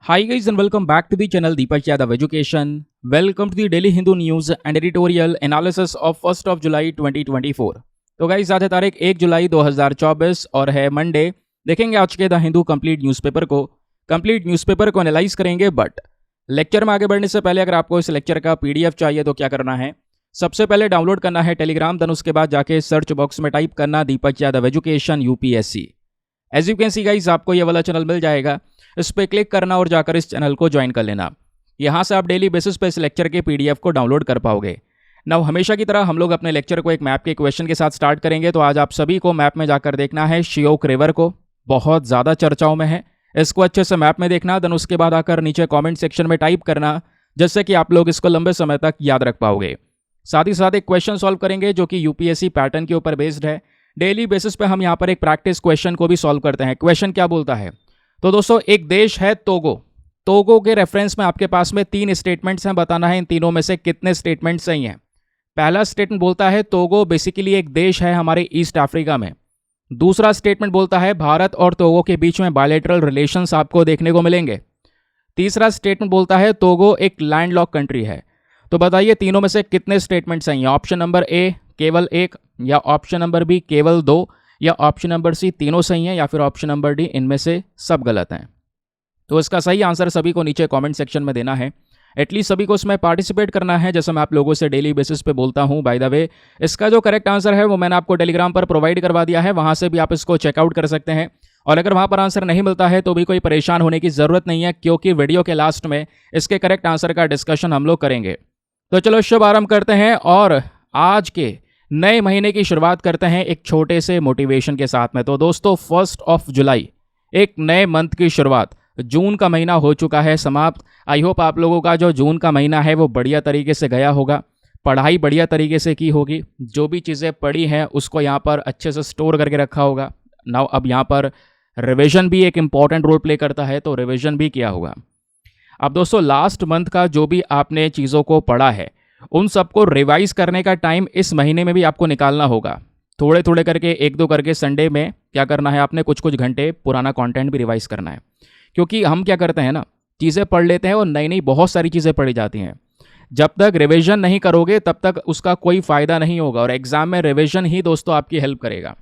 Hi guys and welcome back to the channel Deepak Yadav Education. Welcome to the Daily Hindu News and Editorial Analysis of 1st of July 2024. तो guys आज है तारीख 1 जुलाई 2024 और है Monday. देखेंगे आज के द हिंदू कंप्लीट न्यूज़पेपर को एनालाइज करेंगे। बट लेक्चर में आगे बढ़ने से पहले अगर आपको इस लेक्चर का पीडीएफ चाहिए तो क्या करना है, सबसे पहले डाउनलोड करना है टेलीग्राम, देन उसके बाद जाके सर्च बॉक्स में टाइप करना Deepak Yadav education UPSC. As you can see guys आपको ये वाला चैनल मिल जाएगा, इस पर क्लिक करना और जाकर इस चैनल को ज्वाइन कर लेना। यहाँ से आप डेली बेसिस पे इस लेक्चर के पीडीएफ को डाउनलोड कर पाओगे। नाउ हमेशा की तरह हम लोग अपने लेक्चर को एक मैप के क्वेश्चन के साथ स्टार्ट करेंगे। तो आज आप सभी को मैप में जाकर देखना है शियोक रिवर को, बहुत ज़्यादा चर्चाओं में है, इसको अच्छे से मैप में देखना। देन उसके बाद आकर नीचे कॉमेंट सेक्शन में टाइप करना, जिससे कि आप लोग इसको लंबे समय तक याद रख पाओगे। साथ ही साथ एक क्वेश्चन सॉल्व करेंगे जो कि यूपीएससी पैटर्न के ऊपर बेस्ड है। डेली बेसिस पे हम यहाँ पर एक प्रैक्टिस क्वेश्चन को भी सॉल्व करते हैं। क्वेश्चन क्या बोलता है, तो दोस्तों एक देश है तोगो के रेफरेंस में आपके पास में 3 स्टेटमेंट्स हैं, बताना है इन तीनों में से कितने स्टेटमेंट सही हैं। पहला स्टेटमेंट बोलता है तोगो बेसिकली एक देश है हमारे ईस्ट अफ्रीका में। दूसरा स्टेटमेंट बोलता है भारत और तोगो के बीच में बायलैटरल रिलेशंस आपको देखने को मिलेंगे। तीसरा स्टेटमेंट बोलता है तोगो एक लैंडलॉक कंट्री है। तो बताइए तीनों में से कितने स्टेटमेंट सही हैं। ऑप्शन नंबर ए केवल 1, या ऑप्शन नंबर बी केवल 2, या ऑप्शन नंबर सी तीनों सही हैं, या फिर ऑप्शन नंबर डी इनमें से सब गलत हैं। तो इसका सही आंसर सभी को नीचे कमेंट सेक्शन में देना है। एटलीस्ट सभी को इसमें पार्टिसिपेट करना है, जैसे मैं आप लोगों से डेली बेसिस पे बोलता हूं। बाय द वे इसका जो करेक्ट आंसर है वो मैंने आपको टेलीग्राम पर प्रोवाइड करवा दिया है, वहां से भी आप इसको चेकआउट कर सकते हैं। और अगर वहां पर आंसर नहीं मिलता है तो भी कोई परेशान होने की ज़रूरत नहीं है, क्योंकि वीडियो के लास्ट में इसके करेक्ट आंसर का डिस्कशन हम लोग करेंगे। तो चलो शुभ आरंभ करते हैं और आज के नए महीने की शुरुआत करते हैं एक छोटे से मोटिवेशन के साथ में। तो दोस्तों 1 ऑफ जुलाई, एक नए मंथ की शुरुआत। जून का महीना हो चुका है समाप्त। आई होप आप लोगों का जो जून का महीना है वो बढ़िया तरीके से गया होगा, पढ़ाई बढ़िया तरीके से की होगी, जो भी चीज़ें पढ़ी हैं उसको यहाँ पर अच्छे से स्टोर करके रखा होगा। नाउ अब यहाँ पर रिविजन भी एक इम्पॉर्टेंट रोल प्ले करता है, तो रिविजन भी किया होगा। अब दोस्तों लास्ट मंथ का जो भी आपने चीज़ों को पढ़ा है उन सबको रिवाइज करने का टाइम इस महीने में भी आपको निकालना होगा। थोड़े थोड़े करके 1-2 करके संडे में क्या करना है, आपने कुछ घंटे पुराना कंटेंट भी रिवाइज करना है। क्योंकि हम क्या करते हैं ना, चीज़ें पढ़ लेते हैं और नई नई बहुत सारी चीज़ें पढ़ी जाती हैं। जब तक रिविजन नहीं करोगे तब तक उसका कोई फ़ायदा नहीं होगा, और एग्जाम में रिविजन ही दोस्तों आपकी हेल्प करेगा।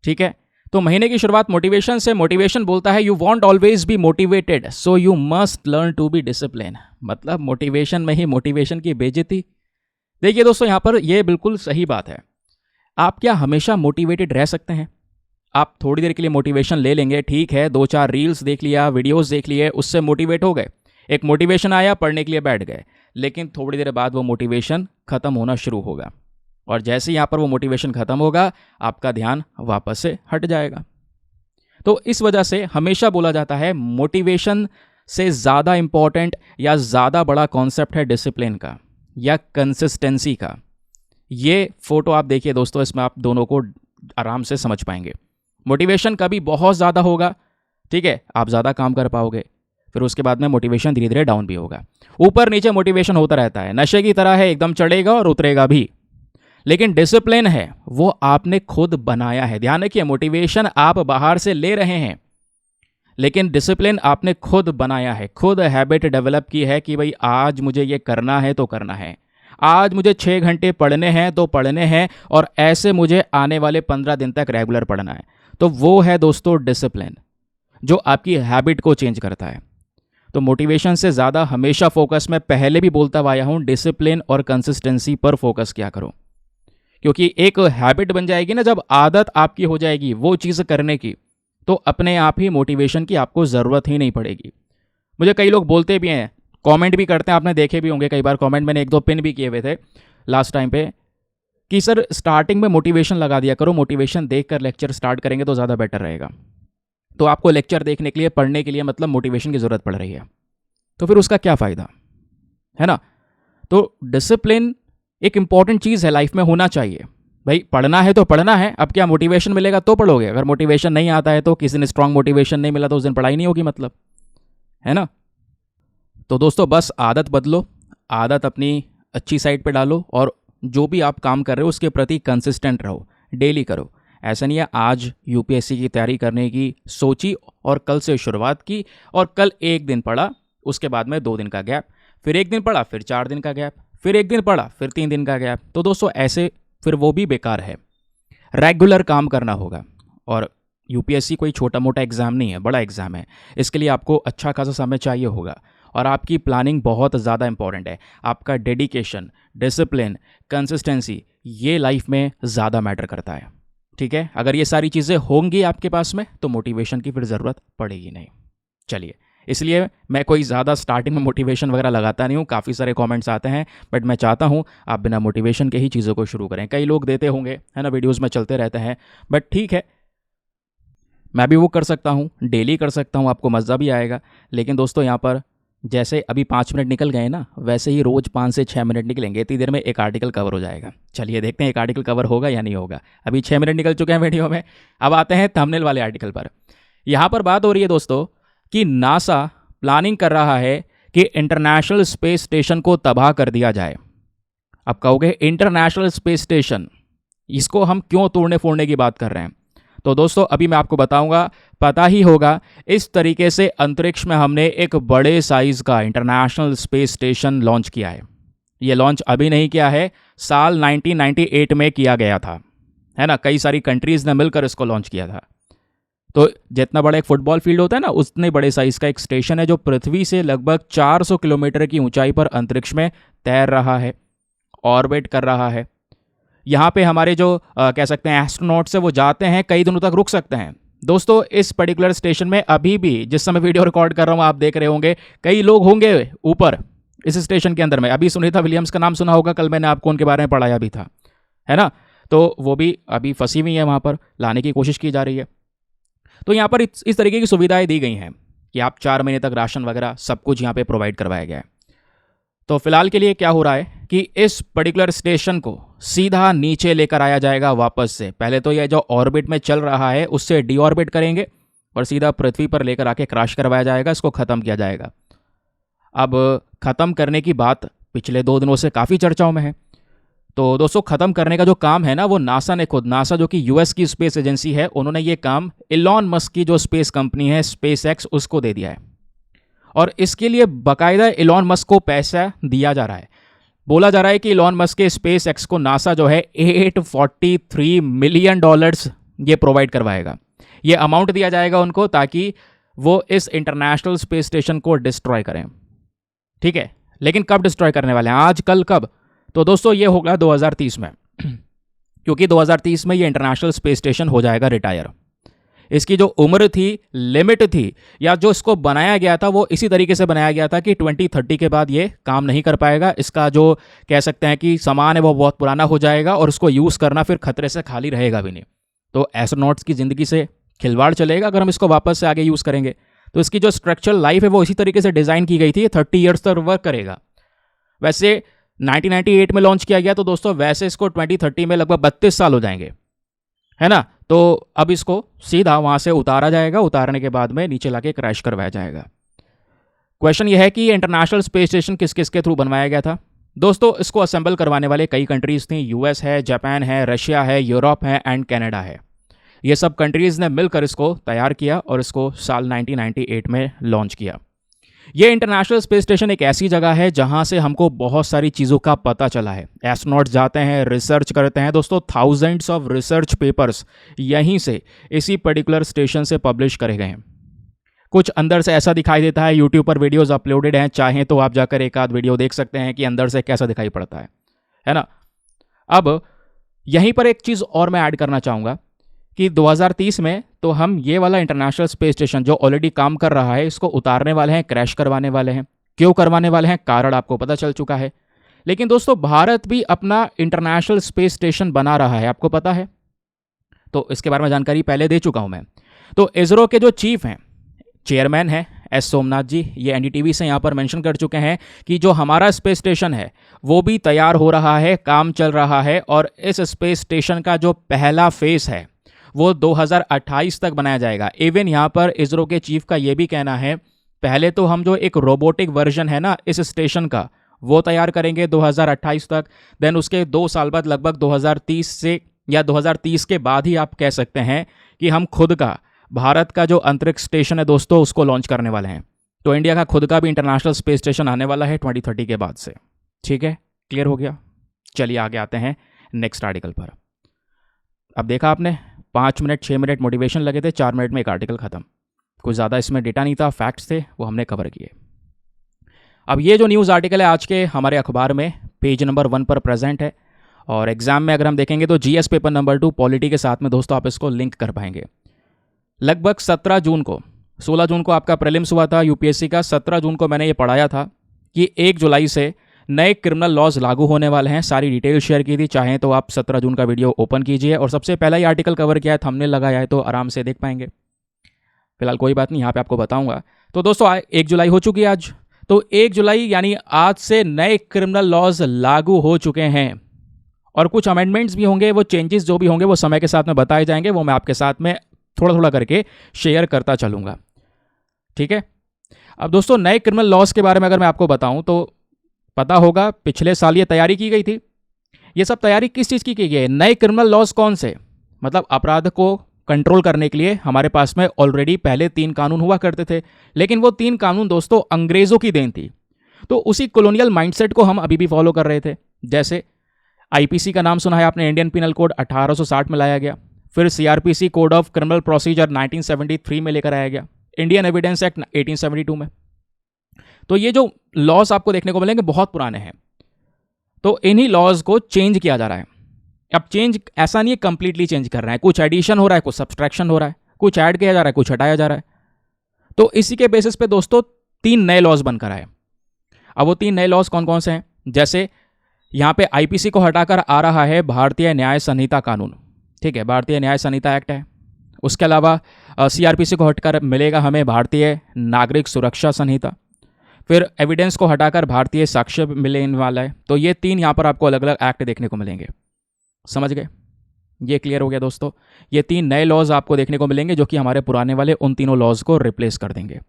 ठीक है, तो महीने की शुरुआत मोटिवेशन से। मोटिवेशन बोलता है you want always be motivated, so you must learn to be discipline. मतलब मोटिवेशन में ही मोटिवेशन की बेइज्जती। देखिए दोस्तों यहाँ पर ये बिल्कुल सही बात है। आप क्या हमेशा मोटिवेटेड रह सकते हैं? आप थोड़ी देर के लिए मोटिवेशन ले लेंगे, ठीक है, 2-4 रील्स देख लिया, वीडियोस देख लिए, उससे मोटिवेट हो गए, एक मोटिवेशन आया, पढ़ने के लिए बैठ गए, लेकिन थोड़ी देर बाद वो मोटिवेशन खत्म होना शुरू होगा। और जैसे यहाँ पर वो मोटिवेशन खत्म होगा आपका ध्यान वापस से हट जाएगा। तो इस वजह से हमेशा बोला जाता है मोटिवेशन से ज़्यादा इंपॉर्टेंट या ज़्यादा बड़ा कॉन्सेप्ट है डिसिप्लिन का या कंसिस्टेंसी का। ये फोटो आप देखिए दोस्तों, इसमें आप दोनों को आराम से समझ पाएंगे। मोटिवेशन कभी बहुत ज़्यादा होगा, ठीक है, आप ज़्यादा काम कर पाओगे, फिर उसके बाद में मोटिवेशन धीरे धीरे डाउन भी होगा। ऊपर नीचे मोटिवेशन होता रहता है, नशे की तरह है, एकदम चढ़ेगा और उतरेगा भी। लेकिन डिसिप्लिन है वो आपने खुद बनाया है। ध्यान रखिए, मोटिवेशन आप बाहर से ले रहे हैं, लेकिन डिसिप्लिन आपने खुद बनाया है, खुद हैबिट डेवलप की है कि भाई आज मुझे ये करना है तो करना है, आज मुझे 6 घंटे पढ़ने हैं तो पढ़ने हैं, और ऐसे मुझे आने वाले 15 दिन तक रेगुलर पढ़ना है। तो वो है दोस्तों डिसिप्लिन, जो आपकी हैबिट को चेंज करता है। तो मोटिवेशन से ज़्यादा हमेशा फोकस, मैं पहले भी बोलता आया हूँ, डिसिप्लिन और कंसिस्टेंसी पर फोकस किया करो। क्योंकि एक हैबिट बन जाएगी ना, जब आदत आपकी हो जाएगी वो चीज़ करने की, तो अपने आप ही मोटिवेशन की आपको ज़रूरत ही नहीं पड़ेगी। मुझे कई लोग बोलते भी हैं, कमेंट भी करते हैं, आपने देखे भी होंगे कई बार कमेंट, मैंने 1-2 पिन भी किए हुए थे लास्ट टाइम पे, कि सर स्टार्टिंग में मोटिवेशन लगा दिया करो, मोटिवेशन देखकर लेक्चर स्टार्ट करेंगे तो ज़्यादा बेटर रहेगा। तो आपको लेक्चर देखने के लिए, पढ़ने के लिए मतलब मोटिवेशन की ज़रूरत पड़ रही है, तो फिर उसका क्या फ़ायदा है ना। तो डिसिप्लिन एक इंपॉर्टेंट चीज़ है, लाइफ में होना चाहिए। भाई पढ़ना है तो पढ़ना है, अब क्या मोटिवेशन मिलेगा तो पढ़ोगे, अगर मोटिवेशन नहीं आता है तो, किसी ने स्ट्रांग मोटिवेशन नहीं मिला तो उस दिन पढ़ाई नहीं होगी, मतलब है ना। तो दोस्तों बस आदत बदलो, आदत अपनी अच्छी साइड पे डालो, और जो भी आप काम कर रहे हो उसके प्रति कंसिस्टेंट रहो, डेली करो। ऐसा नहीं है आज यूपीएससी की तैयारी करने की सोची और कल से शुरुआत की और कल एक दिन पढ़ा, उसके बाद में 2 दिन का गैप, फिर एक दिन पढ़ा, फिर 4 दिन का गैप, फिर एक दिन पढ़ा, फिर 3 दिन का गैप। तो दोस्तों ऐसे फिर वो भी बेकार है। रेगुलर काम करना होगा। और यूपीएससी कोई छोटा मोटा एग्ज़ाम नहीं है, बड़ा एग्ज़ाम है। इसके लिए आपको अच्छा खासा समय चाहिए होगा और आपकी प्लानिंग बहुत ज़्यादा इंपॉर्टेंट है। आपका डेडिकेशन, डिसिप्लिन, कंसिस्टेंसी, ये लाइफ में ज़्यादा मैटर करता है। ठीक है, अगर ये सारी चीज़ें होंगी आपके पास में तो मोटिवेशन की फिर ज़रूरत पड़ेगी नहीं। चलिए, इसलिए मैं कोई ज़्यादा स्टार्टिंग में मोटिवेशन वगैरह लगाता नहीं हूँ। काफ़ी सारे कमेंट्स आते हैं, बट मैं चाहता हूँ आप बिना मोटिवेशन के ही चीज़ों को शुरू करें। कई लोग देते होंगे, है ना, वीडियोज़ में चलते रहते हैं, बट ठीक है, मैं भी वो कर सकता हूँ, डेली कर सकता हूँ, आपको मज़ा भी आएगा। लेकिन दोस्तों यहाँ पर जैसे अभी 5 मिनट निकल गए ना, वैसे ही रोज़ 5 से 6 मिनट निकलेंगे, इतनी देर में एक आर्टिकल कवर हो जाएगा। चलिए देखते हैं एक आर्टिकल कवर होगा या नहीं होगा। अभी 6 मिनट निकल चुके हैं वीडियो में। अब आते हैं थंबनेल वाले आर्टिकल पर। यहाँ पर बात हो रही है दोस्तों कि नासा प्लानिंग कर रहा है कि इंटरनेशनल स्पेस स्टेशन को तबाह कर दिया जाए। अब कहोगे इंटरनेशनल स्पेस स्टेशन, इसको हम क्यों तोड़ने फोड़ने की बात कर रहे हैं? तो दोस्तों अभी मैं आपको बताऊंगा, पता ही होगा। इस तरीके से अंतरिक्ष में हमने एक बड़े साइज का इंटरनेशनल स्पेस स्टेशन लॉन्च किया है। ये लॉन्च अभी नहीं किया है, साल 1998 में किया गया था, है ना। कई सारी कंट्रीज़ ने मिलकर इसको लॉन्च किया था। तो जितना बड़ा एक फुटबॉल फील्ड होता है ना, उतने बड़े साइज का एक स्टेशन है जो पृथ्वी से लगभग 400 किलोमीटर की ऊंचाई पर अंतरिक्ष में तैर रहा है, ऑर्बिट कर रहा है। यहाँ पे हमारे जो कह सकते हैं एस्ट्रोनॉट्स है, वो जाते हैं, कई दिनों तक रुक सकते हैं। दोस्तों इस पर्टिकुलर स्टेशन में अभी भी जिस समय वीडियो रिकॉर्ड कर रहा हूँ आप देख रहे होंगे, कई लोग होंगे ऊपर इस स्टेशन के अंदर में। अभी सुनीता विलियम्स का नाम सुना होगा, कल मैंने आपको उनके बारे में पढ़ाया भी था, है ना। तो वो भी अभी फंसी हुई है, वहाँ पर लाने की कोशिश की जा रही है। तो यहाँ पर इस तरीके की सुविधाएं दी गई हैं कि आप 4 महीने तक राशन वगैरह सब कुछ यहाँ पे प्रोवाइड करवाया गया है। तो फिलहाल के लिए क्या हो रहा है कि इस पर्टिकुलर स्टेशन को सीधा नीचे लेकर आया जाएगा वापस से। पहले तो ये जो ऑर्बिट में चल रहा है उससे डी ऑर्बिट करेंगे और सीधा पृथ्वी पर लेकर आके क्रैश करवाया जाएगा, इसको ख़त्म किया जाएगा। अब ख़त्म करने की बात पिछले 2 दिनों से काफ़ी चर्चाओं में है। तो दोस्तों ख़त्म करने का जो काम है ना, वो नासा ने खुद, नासा जो कि यूएस की स्पेस एजेंसी है, उन्होंने ये काम इलॉन मस्क की जो स्पेस कंपनी है स्पेस एक्स, उसको दे दिया है। और इसके लिए बाकायदा इलॉन मस्क को पैसा दिया जा रहा है। बोला जा रहा है कि इलॉन मस्क के स्पेस एक्स को नासा जो है $843 मिलियन ये प्रोवाइड करवाएगा। ये अमाउंट दिया जाएगा उनको ताकि वो इस इंटरनेशनल स्पेस स्टेशन को डिस्ट्रॉय करें। ठीक है, लेकिन कब डिस्ट्रॉय करने वाले हैं, आज कल कब? तो दोस्तों ये होगा 2030 में क्योंकि 2030 में ये इंटरनेशनल स्पेस स्टेशन हो जाएगा रिटायर। इसकी जो उम्र थी, लिमिट थी, या जो इसको बनाया गया था, वो इसी तरीके से बनाया गया था कि 2030 के बाद ये काम नहीं कर पाएगा। इसका जो कह सकते हैं कि सामान है वो बहुत पुराना हो जाएगा और उसको यूज़ करना फिर खतरे से खाली रहेगा भी नहीं। तो एस्ट्रोनॉट्स की ज़िंदगी से खिलवाड़ चलेगा अगर हम इसको वापस से आगे यूज़ करेंगे। तो इसकी जो स्ट्रक्चरल लाइफ है वो इसी तरीके से डिज़ाइन की गई थी, 30 ईयर्स तक वर्क करेगा। वैसे 1998 में लॉन्च किया गया, तो दोस्तों वैसे इसको 2030 में लगभग 32 साल हो जाएंगे, है ना। तो अब इसको सीधा वहां से उतारा जाएगा, उतारने के बाद में नीचे लाके क्रैश करवाया जाएगा। क्वेश्चन यह है कि इंटरनेशनल स्पेस स्टेशन किस किस के थ्रू बनवाया गया था? दोस्तों इसको असेंबल करवाने वाले कई कंट्रीज थी। यूएस है, जापान है, रशिया है, यूरोप है एंड कनाडा है। ये सब कंट्रीज ने मिलकर इसको तैयार किया और इसको साल 1998 में लॉन्च किया। ये इंटरनेशनल स्पेस स्टेशन एक ऐसी जगह है जहां से हमको बहुत सारी चीज़ों का पता चला है। एस्ट्रोनॉट्स जाते हैं, रिसर्च करते हैं। दोस्तों थाउजेंड्स ऑफ रिसर्च पेपर्स यहीं से, इसी पर्टिकुलर स्टेशन से पब्लिश करे गए हैं। कुछ अंदर से ऐसा दिखाई देता है, यूट्यूब पर वीडियोस अपलोडेड हैं, चाहें तो आप जाकर एक आध वीडियो देख सकते हैं कि अंदर से कैसा दिखाई पड़ता है ना। अब यहीं पर एक चीज़ और मैं ऐड करना चाहूँगा कि 2030 में तो हम ये वाला इंटरनेशनल स्पेस स्टेशन जो ऑलरेडी काम कर रहा है, इसको उतारने वाले हैं, क्रैश करवाने वाले हैं। क्यों करवाने वाले हैं, कारण आपको पता चल चुका है। लेकिन दोस्तों भारत भी अपना इंटरनेशनल स्पेस स्टेशन बना रहा है, आपको पता है। तो इसके बारे में जानकारी पहले दे चुका हूं मैं। तो इसरो के जो चीफ हैं, चेयरमैन है एस सोमनाथ जी, ये एनडीटीवी से यहाँ पर मेंशन कर चुके हैं कि जो हमारा स्पेस स्टेशन है वो भी तैयार हो रहा है, काम चल रहा है। और इस स्पेस स्टेशन का जो पहला फेस है वो 2028 तक बनाया जाएगा। इवन यहाँ पर इसरो के चीफ का ये भी कहना है, पहले तो हम जो एक रोबोटिक वर्जन है ना इस स्टेशन का, वो तैयार करेंगे 2028 तक। देन उसके 2 साल बाद लगभग 2030 से या 2030 के बाद ही आप कह सकते हैं कि हम खुद का, भारत का जो अंतरिक्ष स्टेशन है दोस्तों, उसको लॉन्च करने वाले हैं। तो इंडिया का खुद का भी इंटरनेशनल स्पेस स्टेशन आने वाला है 2030 के बाद से। ठीक है, क्लियर हो गया। चलिए आगे आते हैं नेक्स्ट आर्टिकल पर। अब देखा आपने, 5 मिनट 6 मिनट मोटिवेशन लगे थे, 4 मिनट में एक आर्टिकल खत्म। कुछ ज़्यादा इसमें डेटा नहीं था, फैक्ट्स थे, वो हमने कवर किए। अब ये जो न्यूज़ आर्टिकल है आज के हमारे अखबार में पेज नंबर 1 पर प्रेजेंट है, और एग्जाम में अगर हम देखेंगे तो जीएस पेपर नंबर 2 पॉलिटी के साथ में दोस्तों आप इसको लिंक कर पाएंगे। लगभग 17 जून को, 16 जून को आपका प्रीलिम्स हुआ था यूपीएससी का, 17 जून को मैंने ये पढ़ाया था कि 1 जुलाई से नए क्रिमिनल लॉज लागू होने वाले हैं। सारी डिटेल शेयर की थी, चाहें तो आप 17 जून का वीडियो ओपन कीजिए और सबसे पहला ही आर्टिकल कवर किया है, थंबनेल लगाया है, तो आराम से देख पाएंगे। फिलहाल कोई बात नहीं, यहाँ पे आपको बताऊंगा। तो दोस्तों 1 जुलाई हो चुकी है आज, तो 1 जुलाई यानी आज से नए क्रिमिनल लॉज लागू हो चुके हैं, और कुछ अमेंडमेंट्स भी होंगे। वो चेंजेस जो भी होंगे वो समय के साथ में बताए जाएंगे, वो मैं आपके साथ में थोड़ा थोड़ा करके शेयर करता चलूंगा। ठीक है, अब दोस्तों नए क्रिमिनल लॉज के बारे में अगर मैं आपको बताऊं तो पता होगा पिछले साल ये तैयारी की गई थी। ये सब तैयारी किस चीज़ की गई है? नए क्रिमिनल लॉज कौन से, मतलब अपराध को कंट्रोल करने के लिए हमारे पास में ऑलरेडी पहले 3 कानून हुआ करते थे, लेकिन वो 3 कानून दोस्तों अंग्रेज़ों की देन थी। तो उसी कॉलोनियल माइंडसेट को हम अभी भी फॉलो कर रहे थे। जैसे आईपीसी का नाम सुना है आपने, इंडियन पिनल कोड 1860 में लाया गया। फिर CrPC code of criminal procedure 1973 में लेकर आया गया, इंडियन एविडेंस एक्ट 1872 में। तो ये जो लॉज आपको देखने को मिलेंगे बहुत पुराने हैं, तो इन्हीं लॉज को चेंज किया जा रहा है। अब चेंज ऐसा नहीं है कंप्लीटली चेंज कर रहे हैं, कुछ एडिशन हो रहा है, कुछ सब्सट्रैक्शन हो रहा है, कुछ ऐड किया जा रहा है, कुछ हटाया जा रहा है। तो इसी के बेसिस पे दोस्तों 3 नए लॉज बनकर आए। अब वो 3 नए लॉज कौन कौन से हैं? जैसे यहाँ पे आईपीसी को हटाकर आ रहा है भारतीय न्याय संहिता कानून। ठीक है, भारतीय न्याय संहिता एक्ट है। उसके अलावा सीआरपीसी को हटकर मिलेगा हमें भारतीय नागरिक सुरक्षा संहिता। फिर एविडेंस को हटाकर भारतीय साक्ष्य मिलने वाला है। तो ये 3 यहाँ पर आपको अलग अलग एक्ट देखने को मिलेंगे। समझ गए? ये क्लियर हो गया दोस्तों। ये 3 नए लॉज आपको देखने को मिलेंगे जो कि हमारे पुराने वाले उन तीनों लॉज को रिप्लेस कर देंगे।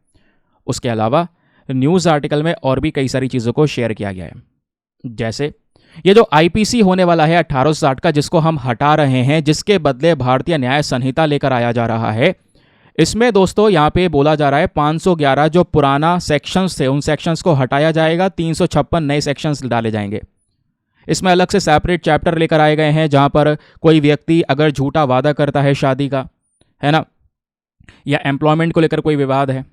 उसके अलावा न्यूज़ आर्टिकल में और भी कई सारी चीज़ों को शेयर किया गया है। जैसे ये जो आईपीसी होने वाला है 1860 का, जिसको हम हटा रहे हैं, जिसके बदले भारतीय न्याय संहिता लेकर आया जा रहा है, इसमें दोस्तों यहाँ पे बोला जा रहा है 511 जो पुराना सेक्शंस थे उन सेक्शंस को हटाया जाएगा, 356 नए सेक्शंस डाले जाएंगे। इसमें अलग से सेपरेट चैप्टर लेकर आए गए हैं जहाँ पर कोई व्यक्ति अगर झूठा वादा करता है शादी का, है ना, या एम्प्लॉयमेंट को लेकर कोई विवाद है,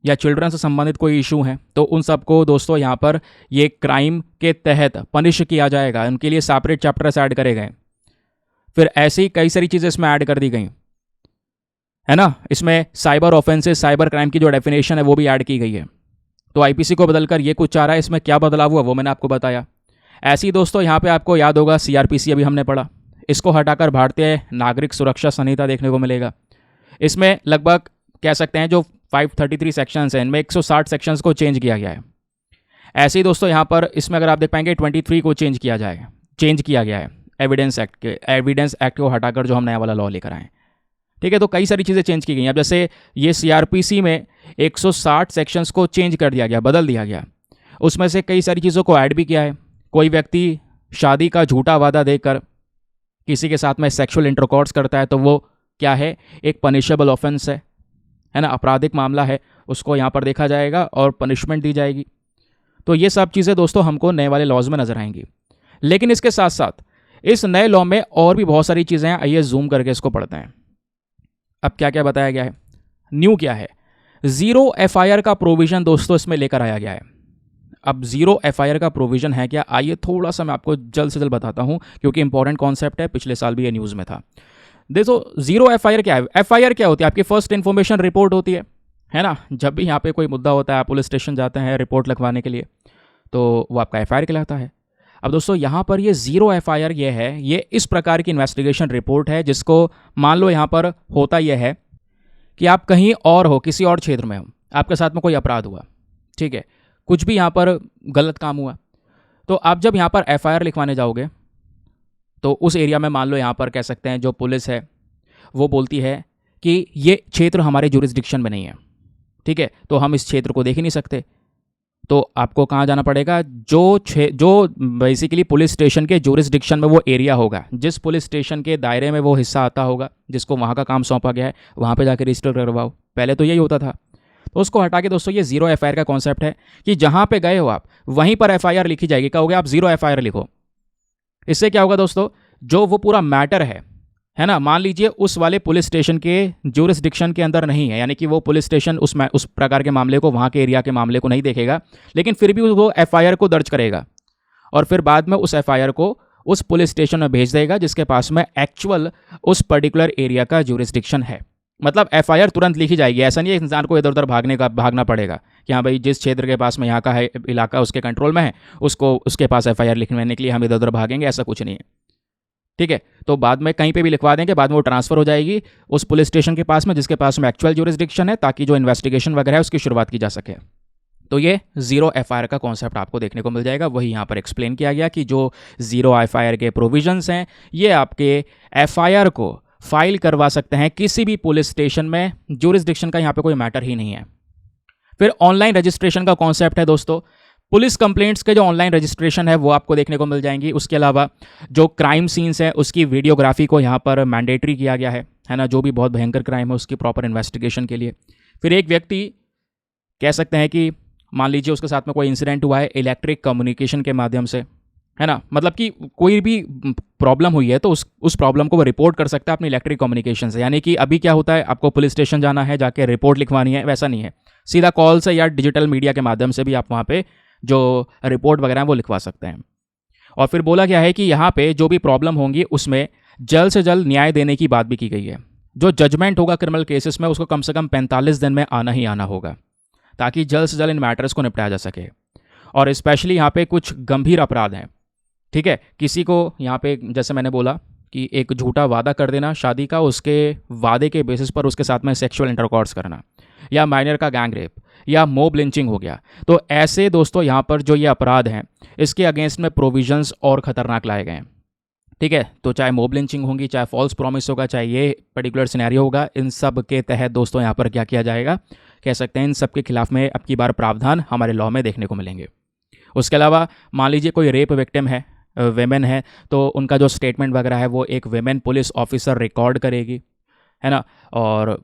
या चिल्ड्रन से संबंधित कोई इशू है, तो उन सबको दोस्तों यहाँ पर ये क्राइम के तहत पनिश किया जाएगा। उनके लिए सेपरेट चैप्टर्स ऐड करे गए। फिर ऐसी ही कई सारी चीज़ें इसमें ऐड कर दी गई, है ना। इसमें साइबर ऑफेंसेस, साइबर क्राइम की जो डेफिनेशन है वो भी ऐड की गई है। तो आईपीसी को बदलकर ये कुछ आ रहा है। इसमें क्या बदलाव हुआ वो मैंने आपको बताया। ऐसे ही दोस्तों यहाँ पे आपको याद होगा सीआरपीसी अभी हमने पढ़ा, इसको हटाकर भारतीय नागरिक सुरक्षा संहिता देखने को मिलेगा। इसमें लगभग कह सकते हैं जो 533 सेक्शंस हैं, इनमें 160 सेक्शंस को चेंज किया गया है। ऐसे ही दोस्तों यहाँ पर इसमें अगर आप देख पाएंगे 23 को चेंज किया गया है एविडेंस एक्ट को हटाकर जो हम नया वाला लॉ लेकर आए। ठीक है, तो कई सारी चीज़ें चेंज की गई हैं। अब जैसे ये सीआरपीसी में 160 सेक्शंस को चेंज कर दिया गया, बदल दिया गया। उसमें से कई सारी चीज़ों को ऐड भी किया है। कोई व्यक्ति शादी का झूठा वादा देकर किसी के साथ में सेक्सुअल इंटरकॉर्स करता है तो वो क्या है, एक पनिशेबल ऑफेंस है ना, आपराधिक मामला है, उसको यहाँ पर देखा जाएगा और पनिशमेंट दी जाएगी। तो ये सब चीज़ें दोस्तों हमको नए वाले लॉज में नजर आएंगी। लेकिन इसके साथ साथ इस नए लॉ में और भी बहुत सारी चीज़ें हैं। आइए जूम करके इसको पढ़ते हैं। अब क्या क्या बताया गया है, न्यू क्या है। 0 FIR का प्रोविजन दोस्तों इसमें लेकर आया गया है। अब 0 FIR का प्रोविजन है क्या, आइए थोड़ा सा मैं आपको जल्द से जल्द बताता हूँ, क्योंकि इंपॉर्टेंट कॉन्सेप्ट है, पिछले साल भी ये न्यूज़ में था। देखो 0 FIR क्या है। FIR क्या होती है, आपकी फर्स्ट इन्फॉर्मेशन रिपोर्ट होती है ना। जब भी यहाँ पे कोई मुद्दा होता है, आप पुलिस स्टेशन जाते हैं रिपोर्ट लिखवाने के लिए, तो वो आपका FIR कहलाता है। अब दोस्तों यहाँ पर ये 0 FIR ये है, ये इस प्रकार की इन्वेस्टिगेशन रिपोर्ट है जिसको मान लो यहाँ पर होता यह है कि आप कहीं और हो, किसी और क्षेत्र में हो, आपके साथ में कोई अपराध हुआ, ठीक है, कुछ भी यहाँ पर गलत काम हुआ, तो आप जब यहाँ पर FIR लिखवाने जाओगे तो उस एरिया में मान लो यहाँ पर कह सकते हैं जो पुलिस है वो बोलती है कि ये क्षेत्र हमारे जुरिस्डिक्शन में नहीं है, ठीक है, तो हम इस क्षेत्र को देख ही नहीं सकते। तो आपको कहाँ जाना पड़ेगा, जो बेसिकली पुलिस स्टेशन के जुरिसडिक्शन में वो एरिया होगा, जिस पुलिस स्टेशन के दायरे में वो हिस्सा आता होगा, जिसको वहाँ का काम सौंपा गया है, वहाँ पे जाकर रजिस्टर करवाओ। पहले तो यही होता था। तो उसको हटा के दोस्तों ये जीरो एफआईआर का कॉन्सेप्ट है कि जहाँ पे गए हो आप वहीं पर एफआईआर लिखी जाएगी। कहोगे आप जीरो एफआईआर लिखो, इससे क्या होगा दोस्तों, जो वो पूरा मैटर है ना, मान लीजिए उस वाले पुलिस स्टेशन के ज्यूरिसडिक्शन के अंदर नहीं है, यानी कि वो पुलिस स्टेशन उस प्रकार के मामले को, वहाँ के एरिया के मामले को नहीं देखेगा, लेकिन फिर भी वो एफआईआर को दर्ज करेगा और फिर बाद में उस एफआईआर को उस पुलिस स्टेशन में भेज देगा जिसके पास में एक्चुअल उस पर्टिकुलर एरिया का ज्यूरिसडिक्शन है। मतलब एफआईआर तुरंत लिखी जाएगी। ऐसा नहीं है इंसान को इधर उधर भागना पड़ेगा कि हाँ भाई जिस क्षेत्र के पास में यहाँ का है इलाका उसके कंट्रोल में है, उसको उसके पास एफआईआर लिखवाने के लिए हम इधर उधर भागेंगे, ऐसा कुछ नहीं है। ठीक है, तो बाद में कहीं पे भी लिखवा देंगे, बाद में वो ट्रांसफर हो जाएगी उस पुलिस स्टेशन के पास में जिसके पास में एक्चुअल ज्यूरिसडिक्शन है, ताकि जो इन्वेस्टिगेशन वगैरह है उसकी शुरुआत की जा सके। तो ये जीरो एफआईआर का कॉन्सेप्ट आपको देखने को मिल जाएगा। वही यहाँ पर एक्सप्लेन किया गया कि जो जीरो एफआईआर के प्रोविजंस हैं ये आपके एफआईआर को फाइल करवा सकते हैं किसी भी पुलिस स्टेशन में। ज्यूरिसडिक्शन का यहाँ पे कोई मैटर ही नहीं है। फिर ऑनलाइन रजिस्ट्रेशन का कॉन्सेप्ट है दोस्तों। पुलिस कंप्लेंट्स के जो ऑनलाइन रजिस्ट्रेशन है वो आपको देखने को मिल जाएंगी। उसके अलावा जो क्राइम सीन्स है उसकी वीडियोग्राफी को यहाँ पर मैंडेटरी किया गया है ना, जो भी बहुत भयंकर क्राइम है उसकी प्रॉपर इन्वेस्टिगेशन के लिए। फिर एक व्यक्ति कह सकते हैं कि मान लीजिए उसके साथ में कोई इंसिडेंट हुआ है इलेक्ट्रिक कम्युनिकेशन के माध्यम से, है ना, मतलब कि कोई भी प्रॉब्लम हुई है तो उस प्रॉब्लम को वो रिपोर्ट कर सकता है अपनी इलेक्ट्रिक कम्युनिकेशन से। यानी कि अभी क्या होता है, आपको पुलिस स्टेशन जाना है, जाके रिपोर्ट लिखवानी है, वैसा नहीं है, सीधा कॉल से या डिजिटल मीडिया के माध्यम से भी आप वहाँ पे जो रिपोर्ट वगैरह है वो लिखवा सकते हैं। और फिर बोला गया है कि यहाँ पे जो भी प्रॉब्लम होंगी उसमें जल्द से जल्द न्याय देने की बात भी की गई है। जो जजमेंट होगा क्रिमिनल केसेस में उसको कम से कम 45 दिन में आना ही आना होगा, ताकि जल्द से जल्द इन मैटर्स को निपटाया जा सके। और स्पेशली यहाँ पे कुछ गंभीर अपराध हैं, ठीक है, किसी को यहाँ पे जैसे मैंने बोला कि एक झूठा वादा कर देना शादी का, उसके वादे के बेसिस पर उसके साथ में सेक्सुअल इंटरकॉर्स करना, या माइनर का गैंग रेप, या मोब लिंचिंग हो गया। तो ऐसे दोस्तों यहाँ पर जो ये अपराध हैं इसके अगेंस्ट में प्रोविजंस और ख़तरनाक लाए गए हैं। ठीक है, तो चाहे मोब लिंचिंग होगी, चाहे फॉल्स प्रॉमिस होगा, चाहे ये पर्टिकुलर सिनेरियो होगा, इन सब के तहत दोस्तों यहाँ पर क्या किया जाएगा, कह सकते हैं इन सब के खिलाफ में अब की बार प्रावधान हमारे लॉ में देखने को मिलेंगे। उसके अलावा मान लीजिए कोई रेप विक्टिम है, वेमेन है, तो उनका जो स्टेटमेंट वगैरह है वो एक वेमेन पुलिस ऑफिसर रिकॉर्ड करेगी, है ना, और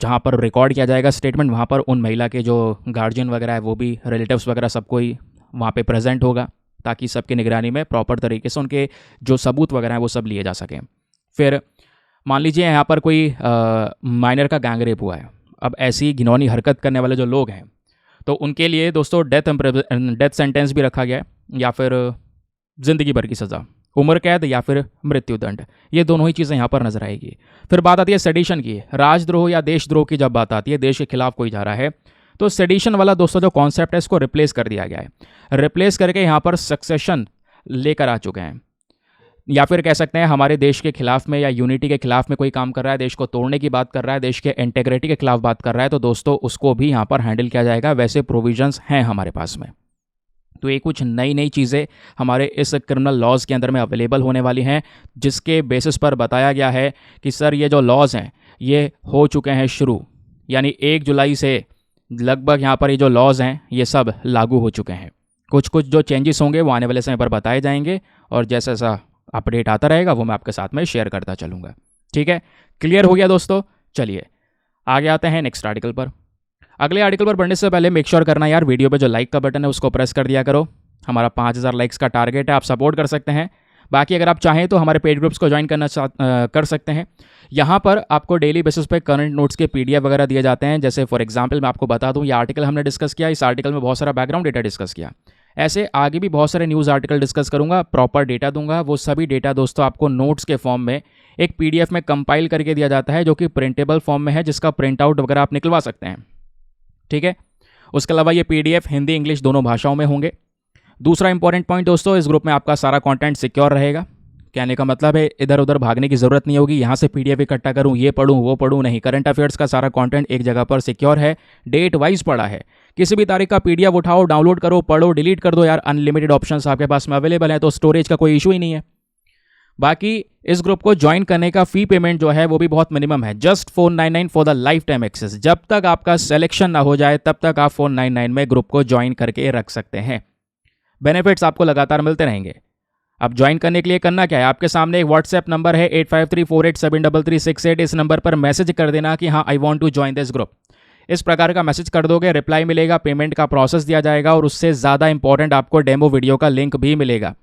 जहाँ पर रिकॉर्ड किया जाएगा स्टेटमेंट वहाँ पर उन महिला के जो गार्जियन वगैरह है वो भी, रिलेटिव्स वगैरह सब कोई वहाँ पे प्रेजेंट होगा, ताकि सबकी निगरानी में प्रॉपर तरीके से उनके जो सबूत वगैरह हैं वो सब लिए जा सकें। फिर मान लीजिए यहाँ पर कोई माइनर का गैंग रेप हुआ है। अब ऐसी घिनौनी हरकत करने वाले जो लोग हैं तो उनके लिए दोस्तों डेथ सेंटेंस भी रखा गया है, या फिर ज़िंदगी भर की सज़ा, उम्र कैद या फिर मृत्युदंड, ये दोनों ही चीज़ें यहाँ पर नजर आएगी। फिर बात आती है सेडिशन की, राजद्रोह या देशद्रोह की जब बात आती है, देश के खिलाफ कोई जा रहा है, तो सेडिशन वाला दोस्तों जो कॉन्सेप्ट है इसको रिप्लेस कर दिया गया है। रिप्लेस करके यहाँ पर सक्सेशन लेकर आ चुके हैं, या फिर कह सकते हैं हमारे देश के खिलाफ में या यूनिटी के खिलाफ में कोई काम कर रहा है, देश को तोड़ने की बात कर रहा है, देश के इंटेग्रिटी के खिलाफ बात कर रहा है, तो दोस्तों उसको भी यहाँ पर हैंडल किया जाएगा। वैसे प्रोविजंस हैं हमारे पास में। तो ये कुछ नई नई चीज़ें हमारे इस क्रिमिनल लॉज के अंदर में अवेलेबल होने वाली हैं, जिसके बेसिस पर बताया गया है कि सर ये जो लॉज हैं ये हो चुके हैं शुरू, यानी 1 जुलाई से लगभग यहाँ पर ये जो लॉज हैं ये सब लागू हो चुके हैं। कुछ कुछ जो चेंजेस होंगे वो आने वाले समय पर बताए जाएंगे, और जैसा जैसा अपडेट आता रहेगा वो मैं आपके साथ में शेयर करता चलूँगा। ठीक है, क्लियर हो गया दोस्तों। चलिए आगे आते हैं नेक्स्ट आर्टिकल पर। अगले आर्टिकल पर बढ़ने से पहले मेक श्योर करना यार वीडियो पे जो लाइक का बटन है उसको प्रेस कर दिया करो। हमारा 5000 लाइक्स का टारगेट है, आप सपोर्ट कर सकते हैं। बाकी अगर आप चाहें तो हमारे पेड ग्रुप्स को ज्वाइन कर सकते हैं। यहाँ पर आपको डेली बेसिस पे करंट नोट्स के PDF वगैरह दिए जाते हैं। जैसे फॉर एग्जांपल मैं आपको बता दूँ, ये आर्टिकल हमने डिस्कस किया, इस आर्टिकल में बहुत सारा बैकग्राउंड डेटा डिस्कस किया। ऐसे आगे भी बहुत सारे न्यूज़ आर्टिकल डिस्कस करूँगा, प्रॉपर डेटा दूंगा। वो सभी डेटा दोस्तों आपको नोट्स के फॉर्म में एक PDF में कंपाइल करके दिया जाता है, जो कि प्रिंटेबल फॉर्म में है, जिसका प्रिंट आउट वगैरह आप निकलवा सकते हैं। ठीक है, उसके अलावा ये PDF हिंदी इंग्लिश दोनों भाषाओं में होंगे। दूसरा इंपॉर्टेंट पॉइंट दोस्तों, इस ग्रुप में आपका सारा कंटेंट सिक्योर रहेगा। कहने का मतलब है इधर उधर भागने की ज़रूरत नहीं होगी, यहाँ से PDF इकट्ठा करूँ, ये पढ़ूँ वो पढ़ूँ, नहीं। करंट अफेयर्स का सारा कंटेंट एक जगह पर सिक्योर है, डेट वाइज पड़ा है। किसी भी तारीख का PDF उठाओ, डाउनलोड करो, पढ़ो, डिलीट कर दो यार, अनलिमिटेड ऑप्शंस आपके पास में अवेलेबल है, तो स्टोरेज का कोई इशू ही नहीं है। बाकी इस ग्रुप को ज्वाइन करने का फी पेमेंट जो है वो भी बहुत मिनिमम है, just 499 for the lifetime access. जब तक आपका सिलेक्शन ना हो जाए तब तक आप 499 में ग्रुप को ज्वाइन करके रख सकते हैं। बेनिफिट्स आपको लगातार मिलते रहेंगे। अब ज्वाइन करने के लिए करना क्या है, आपके सामने एक व्हाट्सएप नंबर है 8534873368। इस नंबर पर मैसेज कर देना कि हाँ I want to join this group. इस प्रकार का मैसेज कर दोगे, रिप्लाई मिलेगा, पेमेंट का प्रोसेस दिया जाएगा और उससे ज़्यादा इंपॉर्टेंट आपको डेमो वीडियो का लिंक भी मिलेगा।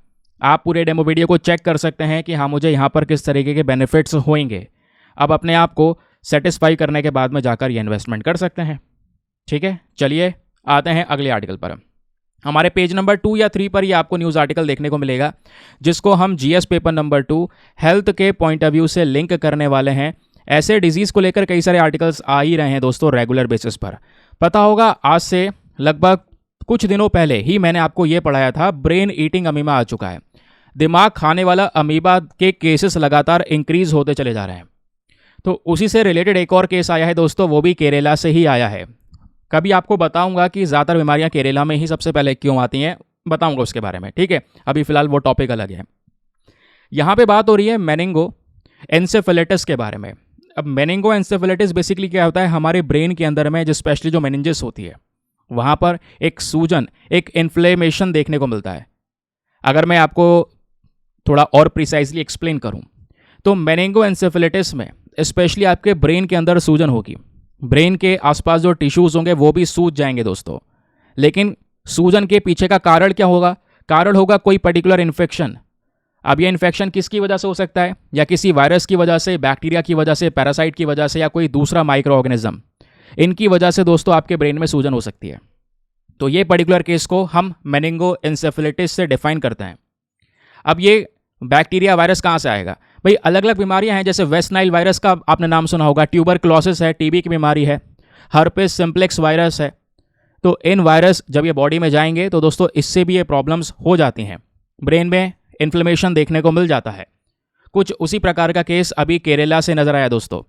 आप पूरे डेमो वीडियो को चेक कर सकते हैं कि हाँ मुझे यहाँ पर किस तरीके के बेनिफिट्स होंगे। अब अपने आप को सेटिस्फाई करने के बाद में जाकर ये इन्वेस्टमेंट कर सकते हैं। ठीक है, चलिए आते हैं अगले आर्टिकल पर। हमारे पेज नंबर 2 या 3 पर ये आपको न्यूज़ आर्टिकल देखने को मिलेगा, जिसको हम जीएस पेपर नंबर 2 हेल्थ के पॉइंट ऑफ व्यू से लिंक करने वाले हैं। ऐसे डिजीज़ को लेकर कई सारे आर्टिकल्स आ ही रहे हैं दोस्तों रेगुलर बेसिस पर। पता होगा आज से लगभग कुछ दिनों पहले ही मैंने आपको ये पढ़ाया था, ब्रेन ईटिंग अमीबा आ चुका है। दिमाग खाने वाला अमीबा के केसेस लगातार इंक्रीज होते चले जा रहे हैं। तो उसी से रिलेटेड एक और केस आया है दोस्तों, वो भी केरला से ही आया है। कभी आपको बताऊंगा कि ज़्यादातर बीमारियां केरला में ही सबसे पहले क्यों आती हैं, बताऊंगा उसके बारे में। ठीक है, अभी फिलहाल वो टॉपिक अलग है। यहाँ पे बात हो रही है मेनिंगो एन्सेफेलिटिस के बारे में। अब मेनिंगो एन्सेफेलिटिस बेसिकली क्या होता है, हमारे ब्रेन के अंदर में जो स्पेशली जो मेनिंजेस होती है वहाँ पर एक सूजन, एक इन्फ्लेमेशन देखने को मिलता है। अगर मैं आपको थोड़ा और प्रिसाइजली एक्सप्लेन करूँ तो मेनिंगो एन्सेफेलिटिस में स्पेशली आपके ब्रेन के अंदर सूजन होगी, ब्रेन के आसपास जो टिश्यूज़ होंगे वो भी सूज जाएंगे दोस्तों। लेकिन सूजन के पीछे का कारण क्या होगा, कारण होगा कोई पर्टिकुलर इन्फेक्शन। अब ये इन्फेक्शन किसकी वजह से हो सकता है, या किसी वायरस की वजह से, बैक्टीरिया की वजह से, पैरासाइट की वजह से, या कोई दूसरा माइक्रो ऑर्गेनिज्म, इनकी वजह से दोस्तों आपके ब्रेन में सूजन हो सकती है। तो ये पर्टिकुलर केस को हम मेनिंगो एन्सेफेलिटिस से डिफाइन करते हैं। अब ये बैक्टीरिया वायरस कहाँ से आएगा भाई, अलग अलग बीमारियां हैं, जैसे वेस्ट नाइल वायरस का आपने नाम सुना होगा, ट्यूबरक्लोसिस है, टीबी की बीमारी है, हर्पेस सिम्प्लेक्स वायरस है। तो इन वायरस जब ये बॉडी में जाएंगे तो दोस्तों इससे भी ये प्रॉब्लम्स हो जाती हैं, ब्रेन में इन्फ्लेमेशन देखने को मिल जाता है। कुछ उसी प्रकार का केस अभी केरला से नजर आया दोस्तों।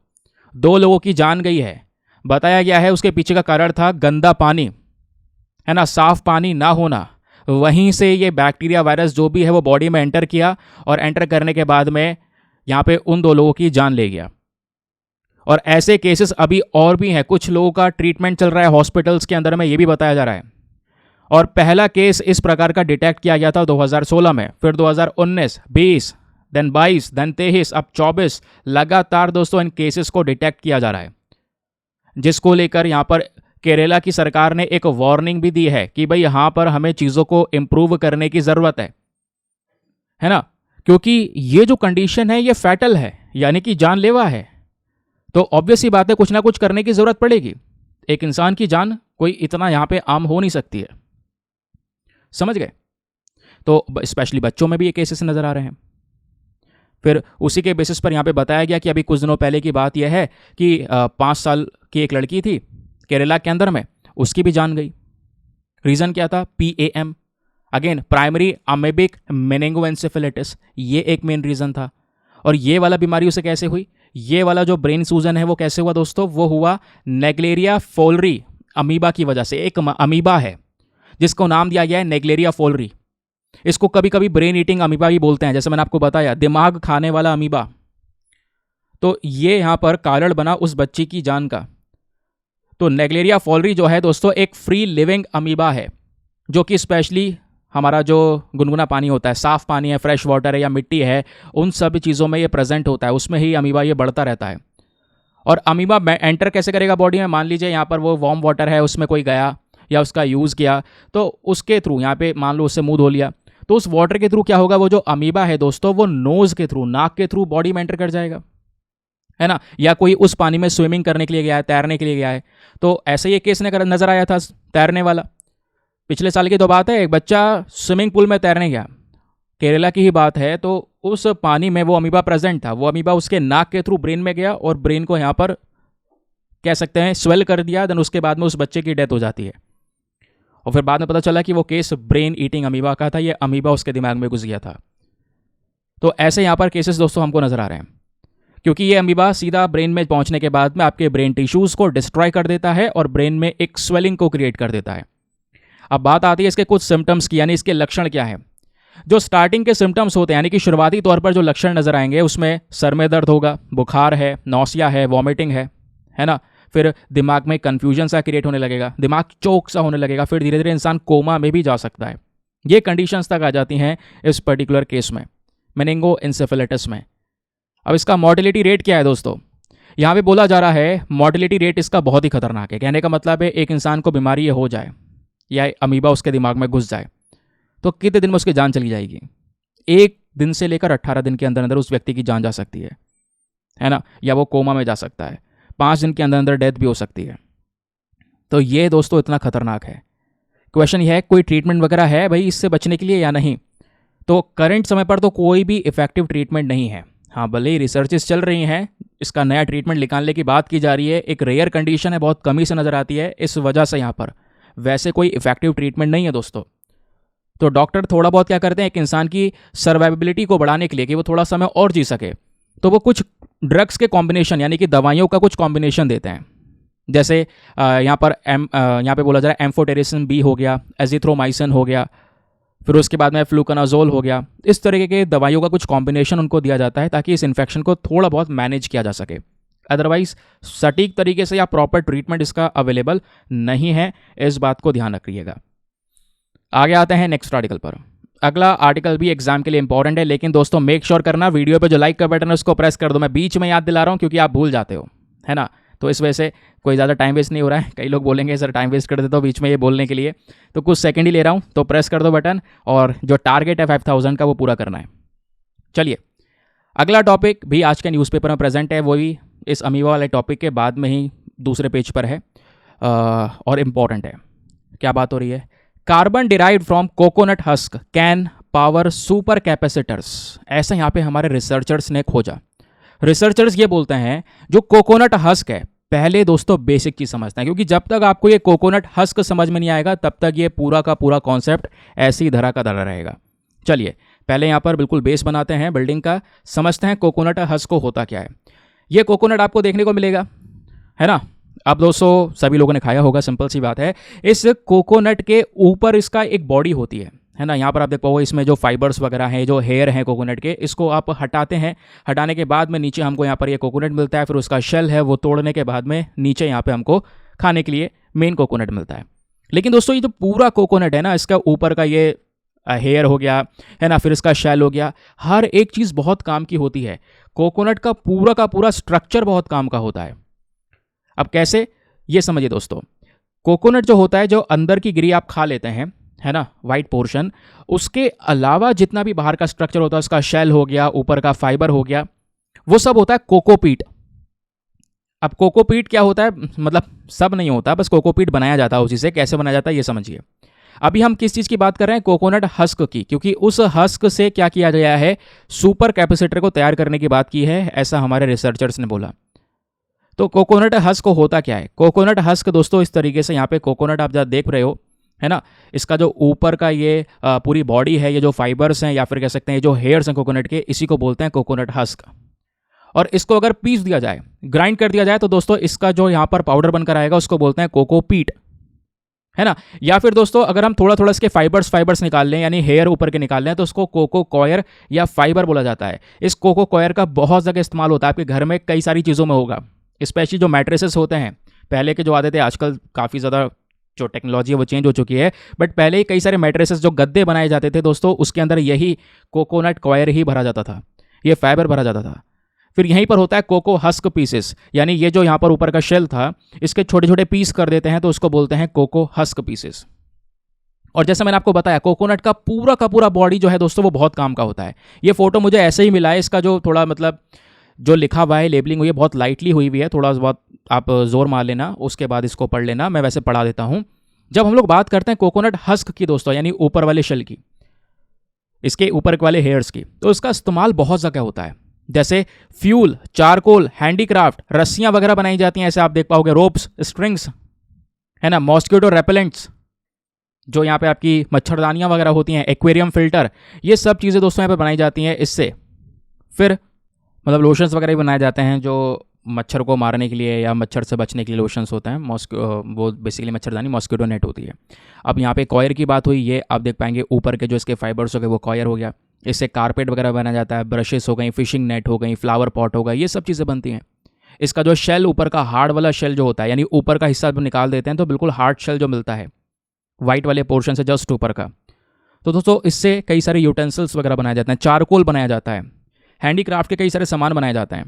2 लोगों की जान गई है। बताया गया है उसके पीछे का कारण था गंदा पानी, है ना, साफ पानी ना होना। वहीं से ये बैक्टीरिया वायरस जो भी है वो बॉडी में एंटर किया और एंटर करने के बाद में यहाँ पे उन 2 लोगों की जान ले गया। और ऐसे केसेस अभी और भी हैं, कुछ लोगों का ट्रीटमेंट चल रहा है हॉस्पिटल्स के अंदर में, ये भी बताया जा रहा है। और पहला केस इस प्रकार का डिटेक्ट किया गया था 2016 में, फिर 2019, 20, देन 22, देन 23, अब 24 लगातार दोस्तों इन केसेस को डिटेक्ट किया जा रहा है, जिसको लेकर यहाँ पर केरला की सरकार ने एक वार्निंग भी दी है कि भाई यहाँ पर हमें चीज़ों को इम्प्रूव करने की ज़रूरत है ना, क्योंकि ये जो कंडीशन है ये फैटल है, यानी कि जानलेवा है। तो ऑब्वियस ही बात है कुछ ना कुछ करने की ज़रूरत पड़ेगी। एक इंसान की जान कोई इतना यहाँ पे आम हो नहीं सकती है, समझ गए। तो स्पेशली बच्चों में भी ये केसेस नज़र आ रहे हैं। फिर उसी के बेसिस पर यहाँ पे बताया गया कि अभी कुछ दिनों पहले की बात यह है कि 5 साल की एक लड़की थी केरला के अंदर में, उसकी भी जान गई। रीज़न क्या था, PAM, अगेन प्राइमरी अमेबिक मेनिंगोएन्सेफेलिटिस, ये एक मेन रीज़न था। और ये वाला बीमारी उसे कैसे हुई, ये वाला जो ब्रेन सूजन है वो कैसे हुआ दोस्तों, वो हुआ नेग्लेरिया फोलरी अमीबा की वजह से। एक अमीबा है जिसको नाम दिया गया है नेग्लेरिया फोलरी। इसको कभी कभी ब्रेन ईटिंग अमीबा भी बोलते हैं, जैसे मैंने आपको बताया, दिमाग खाने वाला अमीबा। तो ये यहाँ पर कारण बना उस बच्ची की जान का। तो नेग्लेरिया फोलरी जो है दोस्तों एक फ्री लिविंग अमीबा है, जो कि स्पेशली हमारा जो गुनगुना पानी होता है, साफ़ पानी है, फ्रेश वाटर है या मिट्टी है, उन सब चीज़ों में ये प्रेजेंट होता है, उसमें ही अमीबा ये बढ़ता रहता है। और अमीबा एंटर कैसे करेगा बॉडी में, मान लीजिए यहाँ पर वो वार्म वाटर है, उसमें कोई गया या उसका यूज़ किया, तो उसके थ्रू यहाँ पे मान लो उससे मुंह धो लिया, तो उस वाटर के थ्रू क्या होगा, वो जो अमीबा है दोस्तों वो नोज़ के थ्रू, नाक के थ्रू बॉडी में एंटर कर जाएगा, है ना। या कोई उस पानी में स्विमिंग करने के लिए गया है, तैरने के लिए गया है, तो ऐसे ही केस नज़र आया था तैरने वाला। पिछले साल की तो बात है, एक बच्चा स्विमिंग पूल में तैरने गया, केरला की ही बात है, तो उस पानी में वो अमीबा प्रेजेंट था। वो अमीबा उसके नाक के थ्रू ब्रेन में गया और ब्रेन को यहाँ पर कह सकते हैं स्वेल कर दिया। देन उसके बाद में उस बच्चे की डेथ हो जाती है। और फिर बाद में पता चला कि वो केस ब्रेन ईटिंग अमीबा का था, ये अमीबा उसके दिमाग में घुस गया था। तो ऐसे यहाँ पर केसेस दोस्तों हमको नजर आ रहे हैं, क्योंकि ये अमीबा सीधा ब्रेन में पहुंचने के बाद में आपके ब्रेन टिश्यूज़ को डिस्ट्रॉय कर देता है और ब्रेन में एक स्वेलिंग को क्रिएट कर देता है। अब बात आती है इसके कुछ सिम्टम्स की, यानी इसके लक्षण क्या है। जो स्टार्टिंग के सिम्टम्स होते हैं यानी कि शुरुआती तौर पर जो लक्षण नज़र आएंगे उसमें सर में दर्द होगा, बुखार है, नौसिया है, वॉमिटिंग है ना। फिर दिमाग में कन्फ्यूजन सा क्रिएट होने लगेगा, दिमाग चौक सा होने लगेगा, फिर धीरे धीरे इंसान कोमा में भी जा सकता है। ये कंडीशंस तक आ जाती हैं इस पर्टिकुलर केस में, मेनिंगो एन्सेफेलाइटिस में। अब इसका मॉर्टेलिटी रेट क्या है दोस्तों? यहाँ पे बोला जा रहा है मॉर्टेलिटी रेट इसका बहुत ही खतरनाक है। कहने का मतलब है एक इंसान को बीमारी ये हो जाए या अमीबा उसके दिमाग में घुस जाए तो कितने दिन में उसकी जान चली जाएगी? 1 दिन से लेकर 18 दिन के अंदर अंदर उस व्यक्ति की जान जा सकती है ना, या वो कोमा में जा सकता है। 5 दिन के अंदर अंदर डेथ भी हो सकती है। तो ये दोस्तों इतना खतरनाक है। क्वेश्चन ये है कोई ट्रीटमेंट वगैरह है भाई इससे बचने के लिए या नहीं? तो करंट समय पर तो कोई भी इफेक्टिव ट्रीटमेंट नहीं है। हाँ, भले ही रिसर्चेस चल रही हैं, इसका नया ट्रीटमेंट निकालने की बात की जा रही है। एक रेयर कंडीशन है, बहुत कमी से नज़र आती है, इस वजह से यहाँ पर वैसे कोई इफेक्टिव ट्रीटमेंट नहीं है दोस्तों। तो डॉक्टर थोड़ा बहुत क्या करते हैं, एक इंसान की सर्वाइवेबिलिटी को बढ़ाने के लिए कि वो थोड़ा समय और जी सके, तो वो कुछ ड्रग्स के कॉम्बिनेशन यानी कि दवाइयों का कुछ कॉम्बिनेशन देते हैं। जैसे यहाँ पे बोला जा रहा है एम्फोटेरिसिन बी हो गया, एजिथ्रोमाइसिन हो गया, फिर उसके बाद में फ्लूकनाजोल हो गया। इस तरीके के दवाइयों का कुछ कॉम्बिनेशन उनको दिया जाता है ताकि इस इन्फेक्शन को थोड़ा बहुत मैनेज किया जा सके। अदरवाइज सटीक तरीके से या प्रॉपर ट्रीटमेंट इसका अवेलेबल नहीं है, इस बात को ध्यान रखिएगा। आगे आते हैं नेक्स्ट आर्टिकल पर। अगला आर्टिकल भी एग्जाम के लिए इंपॉर्टेंट है, लेकिन दोस्तों मेक श्योर करना वीडियो पे जो लाइक का बटन है उसको प्रेस कर दो। मैं बीच में याद दिला रहा हूँ क्योंकि आप भूल जाते हो, है ना। तो इस वजह से कोई ज़्यादा टाइम वेस्ट नहीं हो रहा है। कई लोग बोलेंगे सर टाइम वेस्ट कर देते हो बीच में ये बोलने के लिए, तो कुछ सेकंड ही ले रहा हूँ, तो प्रेस कर दो बटन और जो टारगेट है 5000 का वो पूरा करना है। चलिए, अगला टॉपिक भी आज के न्यूज़पेपर में प्रेजेंट है, वो भी इस अमीबा वाले टॉपिक के बाद में ही दूसरे पेज पर है और इम्पॉर्टेंट है। क्या बात हो रही है? Carbon derived from coconut husk can power super capacitors, ऐसा यहाँ पे हमारे रिसर्चर्स ने खोजा। रिसर्चर्स ये बोलते हैं जो कोकोनट हस्क है, पहले दोस्तों बेसिक चीज समझते हैं, क्योंकि जब तक आपको ये कोकोनट हस्क समझ में नहीं आएगा तब तक ये पूरा का पूरा कॉन्सेप्ट ऐसे ही धरा का धरा रहेगा। चलिए पहले यहाँ पर बिल्कुल बेस बनाते हैं बिल्डिंग का, समझते हैं कोकोनट हस्क को होता क्या है। ये कोकोनट आपको देखने को मिलेगा, है ना। अब दोस्तों सभी लोगों ने खाया होगा, सिंपल सी बात है। इस कोकोनट के ऊपर इसका एक बॉडी होती है ना। यहाँ पर आप देख पाओगे इसमें जो फाइबर्स वगैरह हैं, जो हेयर हैं कोकोनट के, इसको आप हटाते हैं। हटाने के बाद में नीचे हमको यहाँ पर ये कोकोनट मिलता है। फिर उसका शेल है वो तोड़ने के बाद में नीचे यहाँ पे हमको खाने के लिए मेन कोकोनट मिलता है। लेकिन दोस्तों ये जो पूरा कोकोनट है ना, इसका ऊपर का ये हेयर हो गया, है ना, फिर इसका शेल हो गया, हर एक चीज़ बहुत काम की होती है। कोकोनट का पूरा स्ट्रक्चर बहुत काम का होता है। अब कैसे, ये समझिए दोस्तों। कोकोनट जो होता है, जो अंदर की गिरी आप खा लेते हैं, है ना, वाइट पोर्शन, उसके अलावा जितना भी बाहर का स्ट्रक्चर होता है, उसका शेल हो गया, ऊपर का फाइबर हो गया, वो सब होता है कोकोपीट। अब कोकोपीट क्या होता है, मतलब सब नहीं होता, बस कोकोपीट बनाया जाता है उसी से। कैसे बनाया जाता है ये समझिए। अभी हम किस चीज़ की बात कर रहे हैं, कोकोनट हस्क की, क्योंकि उस हस्क से क्या किया गया है, सुपर कैपेसिटर को तैयार करने की बात की है, ऐसा हमारे रिसर्चर्स ने बोला। तो कोकोनट हस्क होता क्या है? कोकोनट हस्क दोस्तों इस तरीके से, यहाँ पे कोकोनट आप जब देख रहे हो, है ना, इसका जो ऊपर का ये पूरी बॉडी है, ये जो फाइबर्स हैं या फिर कह सकते हैं जो हेयर्स हैं कोकोनट के, इसी को बोलते हैं कोकोनट हस्क। और इसको अगर पीस दिया जाए, ग्राइंड कर दिया जाए, तो दोस्तों इसका जो यहाँ पर पाउडर बनकर आएगा उसको बोलते हैं कोकोपीट, है ना। या फिर दोस्तों अगर हम थोड़ा थोड़ा इसके फाइबर्स निकाल लें, यानी हेयर ऊपर के निकाल लें, तो उसको कोको कॉयर या फाइबर बोला जाता है। इस कोको कॉयर का बहुत जगह इस्तेमाल होता है, आपके घर में कई सारी चीज़ों में होगा। स्पेशली जो मैट्रेसेस होते हैं, पहले के जो आते थे, आजकल काफ़ी ज़्यादा जो टेक्नोलॉजी है वो चेंज हो चुकी है, बट पहले ही कई सारे मैट्रेसेस जो गद्दे बनाए जाते थे दोस्तों, उसके अंदर यही कोकोनट कॉयर ही भरा जाता था, ये फाइबर भरा जाता था। फिर यहीं पर होता है कोको हस्क पीसेस, यानी ये जो यहाँ पर ऊपर का शेल था, इसके छोटे छोटे पीस कर देते हैं, तो उसको बोलते हैं कोको हस्क पीसेस। और जैसे मैंने आपको बताया, कोकोनट का पूरा बॉडी जो है दोस्तों वो बहुत काम का होता है। ये फोटो मुझे ऐसे ही मिला है, इसका जो थोड़ा मतलब जो लिखा हुआ है, लेबलिंग हुई है, बहुत लाइटली हुई हुई है, थोड़ा बहुत आप जोर मार लेना, उसके बाद इसको पढ़ लेना, मैं वैसे पढ़ा देता हूँ। जब हम लोग बात करते हैं कोकोनट हस्क की दोस्तों, यानी ऊपर वाले शेल की, इसके ऊपर वाले हेयर्स की, तो इसका इस्तेमाल बहुत जगह होता है। जैसे फ्यूल, चारकोल, हैंडीक्राफ्ट, रस्सियां वगैरह बनाई जाती हैं, ऐसे आप देख पाओगे, रोप्स, स्ट्रिंग्स, है ना, मॉस्किटो रेपेलेंट्स, जो यहाँ पे आपकी मच्छरदानियां वगैरह होती हैं, एक्वेरियम फिल्टर, ये सब चीज़ें दोस्तों यहाँ पे बनाई जाती हैं इससे। फिर मतलब लोशंस वगैरह भी बनाए जाते हैं, जो मच्छर को मारने के लिए या मच्छर से बचने के लिए लोशंस होते हैं, वो बेसिकली मच्छरदानी मॉस्किटो नेट होती है। अब यहाँ पे कॉयर की बात हुई, ये आप देख पाएंगे ऊपर के जो इसके फाइबर्स हो गए वो कॉयर हो गया। इससे कारपेट वगैरह बनाया जाता है, ब्रशेस हो गई, फिशिंग नेट हो गई, फ्लावर पॉट हो गई, ये सब चीज़ें बनती हैं। इसका जो शेल ऊपर का हार्ड वाला शेल जो होता है, यानी ऊपर का हिस्सा निकाल देते हैं तो बिल्कुल हार्ड शेल जो मिलता है वाइट वाले पोर्शन से जस्ट ऊपर का, तो दोस्तों इससे कई सारे यूटेंसिल्स वगैरह बनाए जाते हैं, चारकोल बनाया जाता है, हैंडीक्राफ्ट के कई सारे सामान बनाए जाते हैं।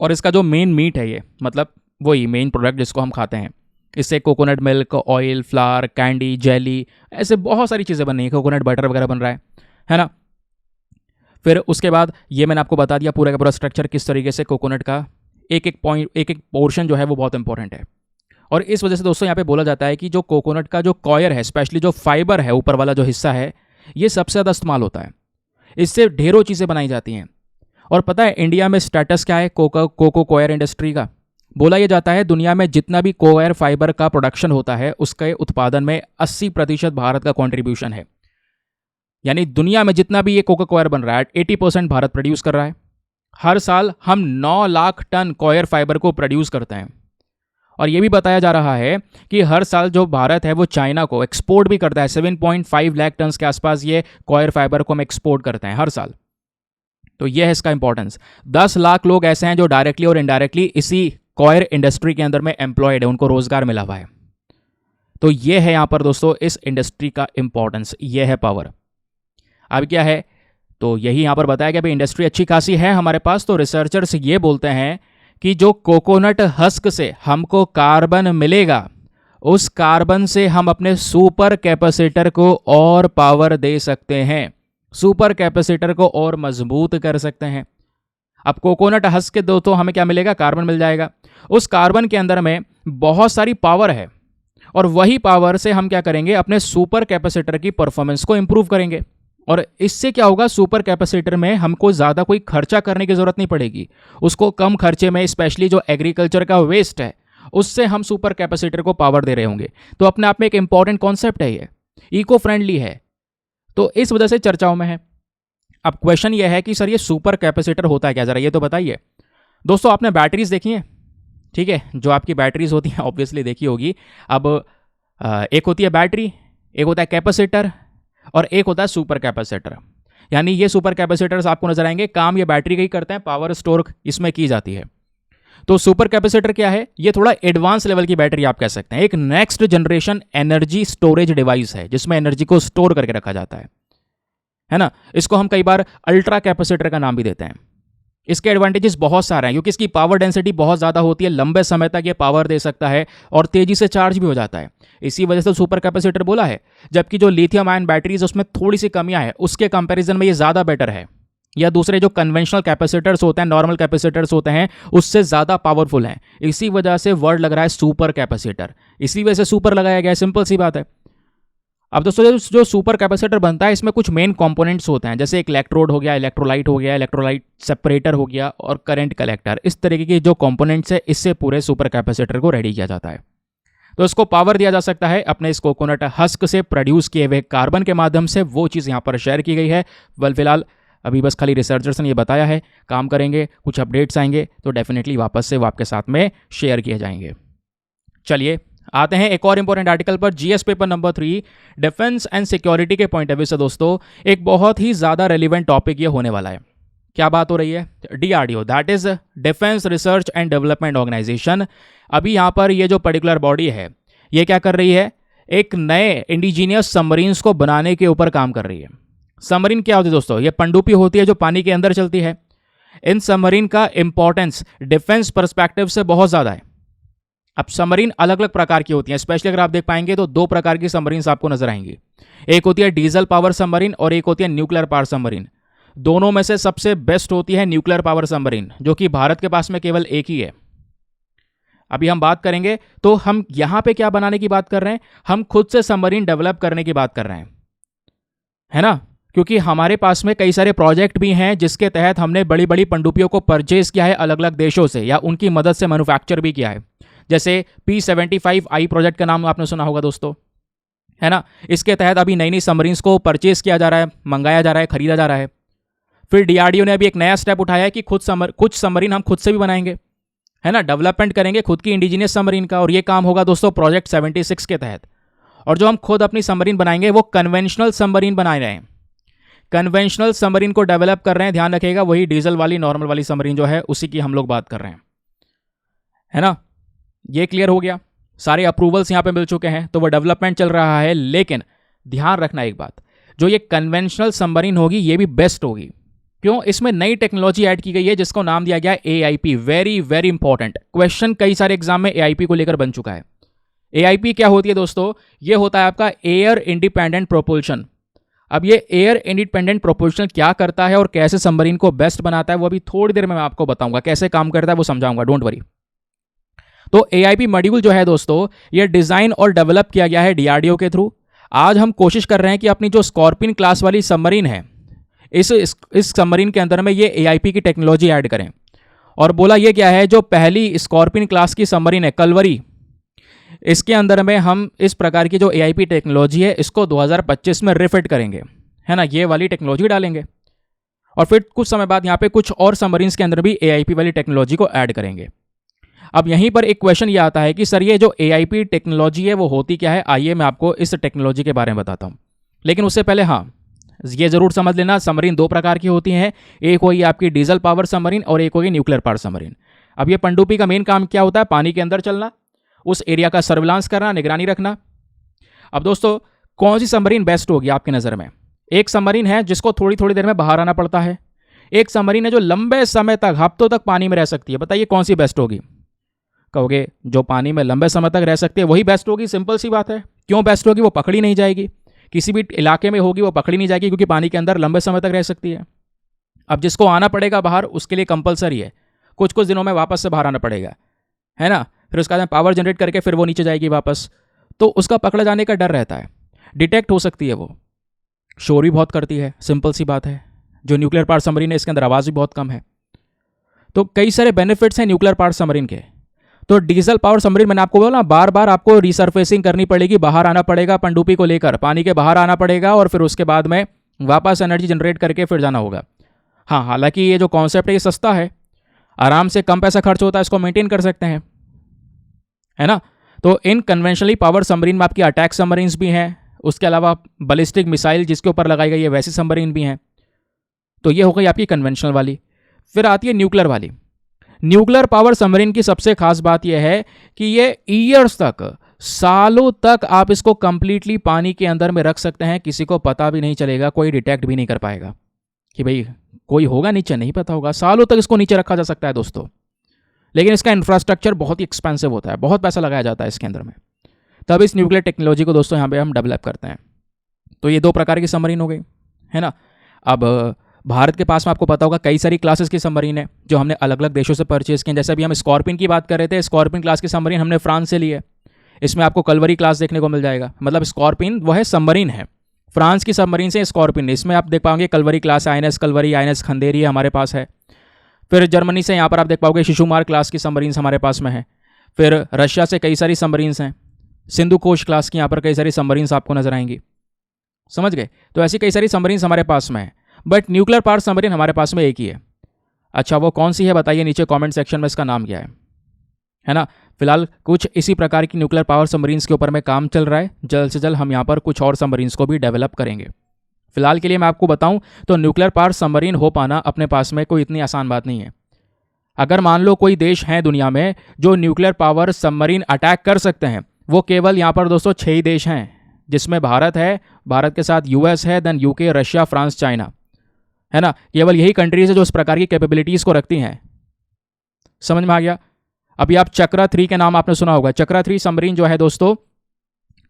और इसका जो मेन मीट है, ये मतलब वही मेन प्रोडक्ट जिसको हम खाते हैं, इससे coconut milk, oil, flower, candy, jelly, ऐसे बहुत सारी चीज़ें बन रही हैं, कोकोनट बटर वगैरह बन रहा है ना। फिर उसके बाद ये मैंने आपको बता दिया पूरा का पूरा स्ट्रक्चर किस तरीके से कोकोनट का एक एक पोर्शन जो है वो बहुत इंपॉर्टेंट है। और इस वजह से दोस्तों यहाँ पे बोला जाता है कि जो कोकोनट का जो कॉयर है, स्पेशली जो फाइबर है ऊपर वाला जो हिस्सा है, ये सबसे ज़्यादा इस्तेमाल होता है। इससे ढेरों चीज़ें बनाई जाती हैं। और पता है इंडिया में स्टेटस क्या है कोको कॉयर इंडस्ट्री का? बोला यह जाता है दुनिया में जितना भी कॉयर फाइबर का प्रोडक्शन होता है उसके उत्पादन में 80% भारत का कॉन्ट्रीब्यूशन है। यानी दुनिया में जितना भी ये कोको कॉयर बन रहा है 80% भारत प्रोड्यूस कर रहा है। हर साल हम 9 लाख टन कॉयर फाइबर को प्रोड्यूस करते हैं। और यह भी बताया जा रहा है कि हर साल जो भारत है वो चाइना को एक्सपोर्ट भी करता है। 7.5 लाख टन के आसपास ये कॉयर फाइबर को हम एक्सपोर्ट करते हैं हर साल। तो यह है इसका इंपॉर्टेंस। 10 लाख लोग ऐसे हैं जो डायरेक्टली और इनडायरेक्टली इसी कॉयर इंडस्ट्री के अंदर में एम्प्लॉयड है, उनको रोजगार मिला हुआ है। तो यह है यहां पर दोस्तों इस इंडस्ट्री का इंपॉर्टेंस, यह है पावर। अब क्या है, तो यही यहां पर बताया गया भाई इंडस्ट्री अच्छी खासी है हमारे पास। तो रिसर्चर्स ये बोलते हैं कि जो कोकोनट हस्क से हमको कार्बन मिलेगा, उस कार्बन से हम अपने सुपर कैपेसिटर को और पावर दे सकते हैं, सुपर कैपेसिटर को और मजबूत कर सकते हैं। अब कोकोनट हस्क के दो तो हमें क्या मिलेगा, कार्बन मिल जाएगा। उस कार्बन के अंदर में बहुत सारी पावर है और वही पावर से हम क्या करेंगे, अपने सुपर कैपेसिटर की परफॉर्मेंस को इंप्रूव करेंगे। और इससे क्या होगा, सुपर कैपेसिटर में हमको ज़्यादा कोई खर्चा करने की ज़रूरत नहीं पड़ेगी। उसको कम खर्चे में, स्पेशली जो एग्रीकल्चर का वेस्ट है उससे हम सुपर कैपेसिटर को पावर दे रहे होंगे। तो अपने आप में एक इंपॉर्टेंट कॉन्सेप्ट है, ये इको फ्रेंडली है, तो इस वजह से चर्चाओं में है। अब क्वेश्चन ये है कि सर ये सुपर कैपेसिटर होता है क्या, जरा ये तो बताइए। दोस्तों आपने बैटरीज देखी हैं, ठीक है, जो आपकी बैटरीज होती हैं ऑब्वियसली देखी होगी। अब एक होती है बैटरी, एक होता है कैपेसिटर और एक होता है सुपर कैपेसिटर। यानी ये सुपर कैपेसिटर्स आपको नजर आएंगे, काम ये बैटरी का ही करते हैं, पावर स्टोर इसमें की जाती है। तो सुपर कैपेसिटर क्या है, ये थोड़ा एडवांस लेवल की बैटरी आप कह सकते हैं, एक next generation energy storage device है जिसमें एनर्जी को स्टोर करके रखा जाता है ना। इसको हम कई बार अल्ट्रा कैपेसिटर का नाम भी देते हैं। इसके एडवांटेजेस बहुत सारे हैं क्योंकि इसकी पावर डेंसिटी बहुत ज़्यादा होती है, लंबे समय तक ये पावर दे सकता है और तेजी से चार्ज भी हो जाता है। इसी वजह से सुपर कैपेसिटर बोला है। जबकि जो लिथियम आयन बैटरीज उसमें थोड़ी सी कमियां है, उसके कंपैरिजन में ये ज़्यादा बेटर है, या दूसरे जो कन्वेंशनल कैपेसिटर्स होते हैं, नॉर्मल कैपेसिटर्स होते हैं, उससे ज़्यादा पावरफुल हैं। इसी वजह से वर्ड लग रहा है सुपर कैपेसिटर, इसी वजह से सुपर लगाया गया है, सिंपल सी बात है। अब दोस्तों जो सुपर कैपेसिटर बनता है इसमें कुछ मेन कंपोनेंट्स होते हैं, जैसे एक इलेक्ट्रोड हो गया, इलेक्ट्रोलाइट हो गया, इलेक्ट्रोलाइट सेपरेटर हो गया और करंट कलेक्टर। इस तरीके के जो कंपोनेंट्स है इससे पूरे सुपर कैपेसिटर को रेडी किया जाता है। तो इसको पावर दिया जा सकता है अपने इस कोकोनट हस्क से प्रोड्यूस किए हुए कार्बन के माध्यम से। वो चीज़ यहाँ पर शेयर की गई है। फिलहाल अभी बस खाली रिसर्चर्स ने ये बताया है, काम करेंगे, कुछ अपडेट्स आएंगे तो डेफिनेटली वापस से वो आपके साथ में शेयर किए जाएंगे। चलिए आते हैं एक और इंपॉर्टेंट आर्टिकल पर, GS paper number 3, defence and security के पॉइंट ऑफ व्यू से दोस्तों एक बहुत ही ज़्यादा रेलिवेंट टॉपिक ये होने वाला है। क्या बात हो रही है, DRDO, that is defence research and development organisation. अभी यहाँ पर ये जो पर्टिकुलर बॉडी है ये क्या कर रही है, एक नए इंडिजीनियस सबमरीन्स को बनाने के ऊपर काम कर रही है। सबमरीन क्या होती है दोस्तों, ये पनडुब्बी होती है जो पानी के अंदर चलती है। इन सबमरीन का इंपॉर्टेंस डिफेंस पर्सपेक्टिव से बहुत ज़्यादा है। अब सबमरीन अलग अलग प्रकार की होती हैं, स्पेशली अगर आप देख पाएंगे तो 2 प्रकार की सबमरीन्स आपको नजर आएंगी। एक होती है डीजल पावर सबमरीन और एक होती है न्यूक्लियर पावर सबमरीन। दोनों में से सबसे बेस्ट होती है न्यूक्लियर पावर सबमरीन, जो कि भारत के पास में केवल एक ही है। अभी हम बात करेंगे तो हम यहां पे क्या बनाने की बात कर रहे हैं, हम खुद से सबमरीन डेवलप करने की बात कर रहे हैं, है ना। क्योंकि हमारे पास में कई सारे प्रोजेक्ट भी हैं जिसके तहत हमने बड़ी बड़ी पनडुब्बियों को परचेज किया है अलग अलग देशों से, या उनकी मदद से मैन्युफैक्चर भी किया है। जैसे P75I प्रोजेक्ट का नाम आपने सुना होगा दोस्तों, है ना। इसके तहत अभी नई नई सबमरीन्स को परचेज किया जा रहा है, मंगाया जा रहा है, खरीदा जा रहा है। फिर डीआरडीओ ने अभी एक नया स्टेप उठाया है कि कुछ सबमरीन हम खुद से भी बनाएंगे। है ना, डेवलपमेंट करेंगे खुद की इंडिजिनियस सबमरीन का, और ये काम होगा दोस्तों प्रोजेक्ट 76 के तहत। और जो हम खुद अपनी सबमरीन बनाएंगे वो कन्वेंशनल सबमरीन बना रहे हैं, कन्वेंशनल सबमरीन को डेवलप कर रहे हैं, ध्यान रखिएगा, वही डीजल वाली नॉर्मल वाली सबमरीन जो है उसी की हम लोग बात कर रहे हैं, है ना। ये क्लियर हो गया, सारे अप्रूवल्स यहां पे मिल चुके हैं, तो वो डेवलपमेंट चल रहा है। लेकिन ध्यान रखना एक बात, जो ये कन्वेंशनल सबमरीन होगी ये भी बेस्ट होगी। क्यों? इसमें नई टेक्नोलॉजी ऐड की गई है जिसको नाम दिया गया AIP। Very very important question कई सारे एग्जाम में AIP को लेकर बन चुका है। AIP क्या होती है दोस्तों? ये होता है आपका एयर इंडिपेंडेंट प्रोपल्शन। अब ये एयर इंडिपेंडेंट प्रोपल्शन क्या करता है और कैसे सबमरीन को बेस्ट बनाता है वो अभी थोड़ी देर में मैं आपको बताऊंगा, कैसे काम करता है वो समझाऊंगा, डोंट वरी। तो AIP मॉड्यूल जो है दोस्तों ये डिजाइन और डेवलप किया गया है DRDO के थ्रू। आज हम कोशिश कर रहे हैं कि अपनी जो स्कॉर्पियन क्लास वाली सबमरीन है इस सबमरीन के अंदर में ये AIP की टेक्नोलॉजी ऐड करें। और बोला ये क्या है, जो पहली स्कॉर्पियन क्लास की सबमरीन है कलवरी, इसके अंदर में हम इस प्रकार की जो AIP टेक्नोलॉजी है इसको 2025 में रिफिट करेंगे, है ना, ये वाली टेक्नोलॉजी डालेंगे। और फिर कुछ समय बाद यहाँ पे कुछ और सबमरीन्स के अंदर भी AIP वाली टेक्नोलॉजी को ऐड करेंगे। अब यहीं पर एक क्वेश्चन ये आता है कि सर ये जो AIP टेक्नोलॉजी है वो होती क्या है? आइए मैं आपको इस टेक्नोलॉजी के बारे में बताता हूँ। लेकिन उससे पहले हाँ, ये जरूर समझ लेना, सबमरीन दो प्रकार की होती हैं, एक होगी आपकी डीजल पावर सबमरीन और एक होगी न्यूक्लियर पावर सबमरीन। अब ये पनडुब्बी का मेन काम क्या होता है? पानी के अंदर चलना, उस एरिया का सर्विलांस करना, निगरानी रखना। अब दोस्तों कौन सी सबमरीन बेस्ट होगी आपकी नज़र में? एक सबमरीन है जिसको थोड़ी थोड़ी देर में बाहर आना पड़ता है, एक सबमरीन है जो लंबे समय तक, हफ्तों तक पानी में रह सकती है। बताइए कौन सी बेस्ट होगी? कहोगे जो पानी में लंबे समय तक रह सकती है वही बेस्ट होगी। सिंपल सी बात है। क्यों बेस्ट होगी? वो पकड़ी नहीं जाएगी, किसी भी इलाके में होगी वो पकड़ी नहीं जाएगी क्योंकि पानी के अंदर लंबे समय तक रह सकती है। अब जिसको आना पड़ेगा बाहर उसके लिए कंपलसरी है, कुछ कुछ दिनों में वापस से बाहर आना पड़ेगा, है ना। फिर उसका बाद पावर जनरेट करके फिर वो नीचे जाएगी वापस, तो उसका पकड़े जाने का डर रहता है, डिटेक्ट हो सकती है, वो शोर भी बहुत करती है, सिंपल सी बात है। जो न्यूक्लियर पावर सबमरीन है इसके अंदर आवाज़ भी बहुत कम है। तो कई सारे बेनिफिट्स हैं न्यूक्लियर पावर सबमरीन के। तो डीजल पावर सबमरीन मैंने आपको बोला बार बार आपको रिसर्फेसिंग करनी पड़ेगी, बाहर आना पड़ेगा, पनडुब्बी को लेकर पानी के बाहर आना पड़ेगा और फिर उसके बाद में वापस एनर्जी जनरेट करके फिर जाना होगा। हाँ, हालांकि ये जो कॉन्सेप्ट है ये सस्ता है, आराम से कम पैसा खर्च होता है, इसको मेंटेन कर सकते हैं, है ना। तो इन कन्वेंशनली पावर सबमरीन में आपकी अटैक सबमरीन्स भी हैं, उसके अलावा बैलिस्टिक मिसाइल जिसके ऊपर लगाई गई है वैसी सबमरीन भी हैं। तो ये हो गई आपकी कन्वेंशनल वाली। फिर आती है न्यूक्लियर वाली। न्यूक्लियर पावर सबमरीन की सबसे खास बात यह है कि ये ईयर्स तक, सालों तक आप इसको कंप्लीटली पानी के अंदर में रख सकते हैं, किसी को पता भी नहीं चलेगा, कोई डिटेक्ट भी नहीं कर पाएगा कि भाई कोई होगा नीचे, नहीं पता होगा, सालों तक इसको नीचे रखा जा सकता है दोस्तों। लेकिन इसका इंफ्रास्ट्रक्चर बहुत ही एक्सपेंसिव होता है, बहुत पैसा लगाया जाता है इसके अंदर में, तब इस न्यूक्लियर टेक्नोलॉजी को दोस्तों यहाँ पे हम डेवलप करते हैं। तो ये दो प्रकार की सबमरीन हो गई, है ना। अब भारत के पास में आपको पता होगा कई सारी क्लासेस की सबमरीन है जो हमने अलग अलग देशों से परचेज की हैं। जैसे अभी हम स्कॉर्पियन की बात कर रहे थे, स्कॉर्पियन क्लास की सबमरीन हमने फ्रांस से ली है। इसमें आपको कलवरी क्लास देखने को मिल जाएगा, मतलब स्कॉर्पियन वो है सबमरीन है, फ्रांस की सबमरीन से स्कॉर्पियन, इसमें आप देख पाओगे Kalvari class, INS Kalvari, INS Khanderi हमारे पास है। फिर जर्मनी से यहाँ पर आप देख पाओगे शिशुमार क्लास की सबमरीन्स हमारे पास में है। फिर रशिया से कई सारी सबमरीन्स हैं, सिंधु कोश क्लास की यहाँ पर कई सारी सबमरीन्स आपको नजर आएंगी, समझ गए। तो ऐसी कई सारी सबमरीन्स हमारे पास में है, बट न्यूक्लियर पावर सबमरीन हमारे पास में एक ही है। अच्छा वो कौन सी है बताइए नीचे कमेंट सेक्शन में, इसका नाम क्या है ना। फिलहाल कुछ इसी प्रकार की न्यूक्लियर पावर सबमरीन्स के ऊपर में काम चल रहा है, जल्द से जल्द हम यहाँ पर कुछ और सबमरीन्स को भी डेवलप करेंगे। फिलहाल के लिए मैं आपको बताऊं तो न्यूक्लियर पावर सबमरीन हो पाना अपने पास में कोई इतनी आसान बात नहीं है। अगर मान लो कोई देश है दुनिया में जो न्यूक्लियर पावर सबमरीन अटैक कर सकते हैं, वो केवल यहाँ पर दोस्तों 6 ही देश हैं, जिसमें भारत है, भारत के साथ US है, then UK, Russia, France, China, है ना। केवल यही कंट्रीज है जो इस प्रकार की कैपेबिलिटीज़ को रखती हैं। समझ में आ गया। अभी आप चक्रा 3 के नाम आपने सुना होगा। चक्रा 3 सबमरीन जो है दोस्तों,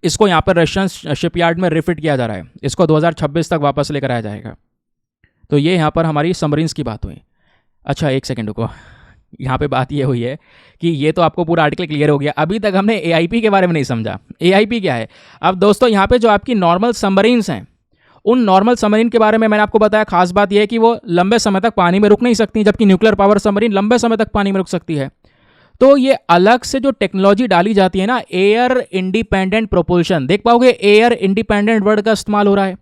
इसको यहाँ पर रशियन शिपयार्ड में रिफिट किया जा रहा है, इसको 2026 तक वापस लेकर आया जाएगा। तो ये यहाँ पर हमारी सबमरीन्स की बात हुई। अच्छा एक सेकेंड रुको, यहाँ पे बात ये हुई है कि ये तो आपको पूरा आर्टिकल क्लियर हो गया, अभी तक हमने AIP के बारे में नहीं समझा। AIP क्या है? अब दोस्तों यहाँ पे जो आपकी नॉर्मल सबमरीन्स हैं, उन नॉर्मल सबमरीन के बारे में मैंने आपको बताया, खास बात यह है कि वो लंबे समय तक पानी में रुक नहीं सकती, जबकि न्यूक्लियर पावर सबमरीन लंबे समय तक पानी में रुक सकती है। तो ये अलग से जो टेक्नोलॉजी डाली जाती है ना, एयर इंडिपेंडेंट प्रोपल्शन, देख पाओगे एयर इंडिपेंडेंट वर्ड का इस्तेमाल हो रहा है।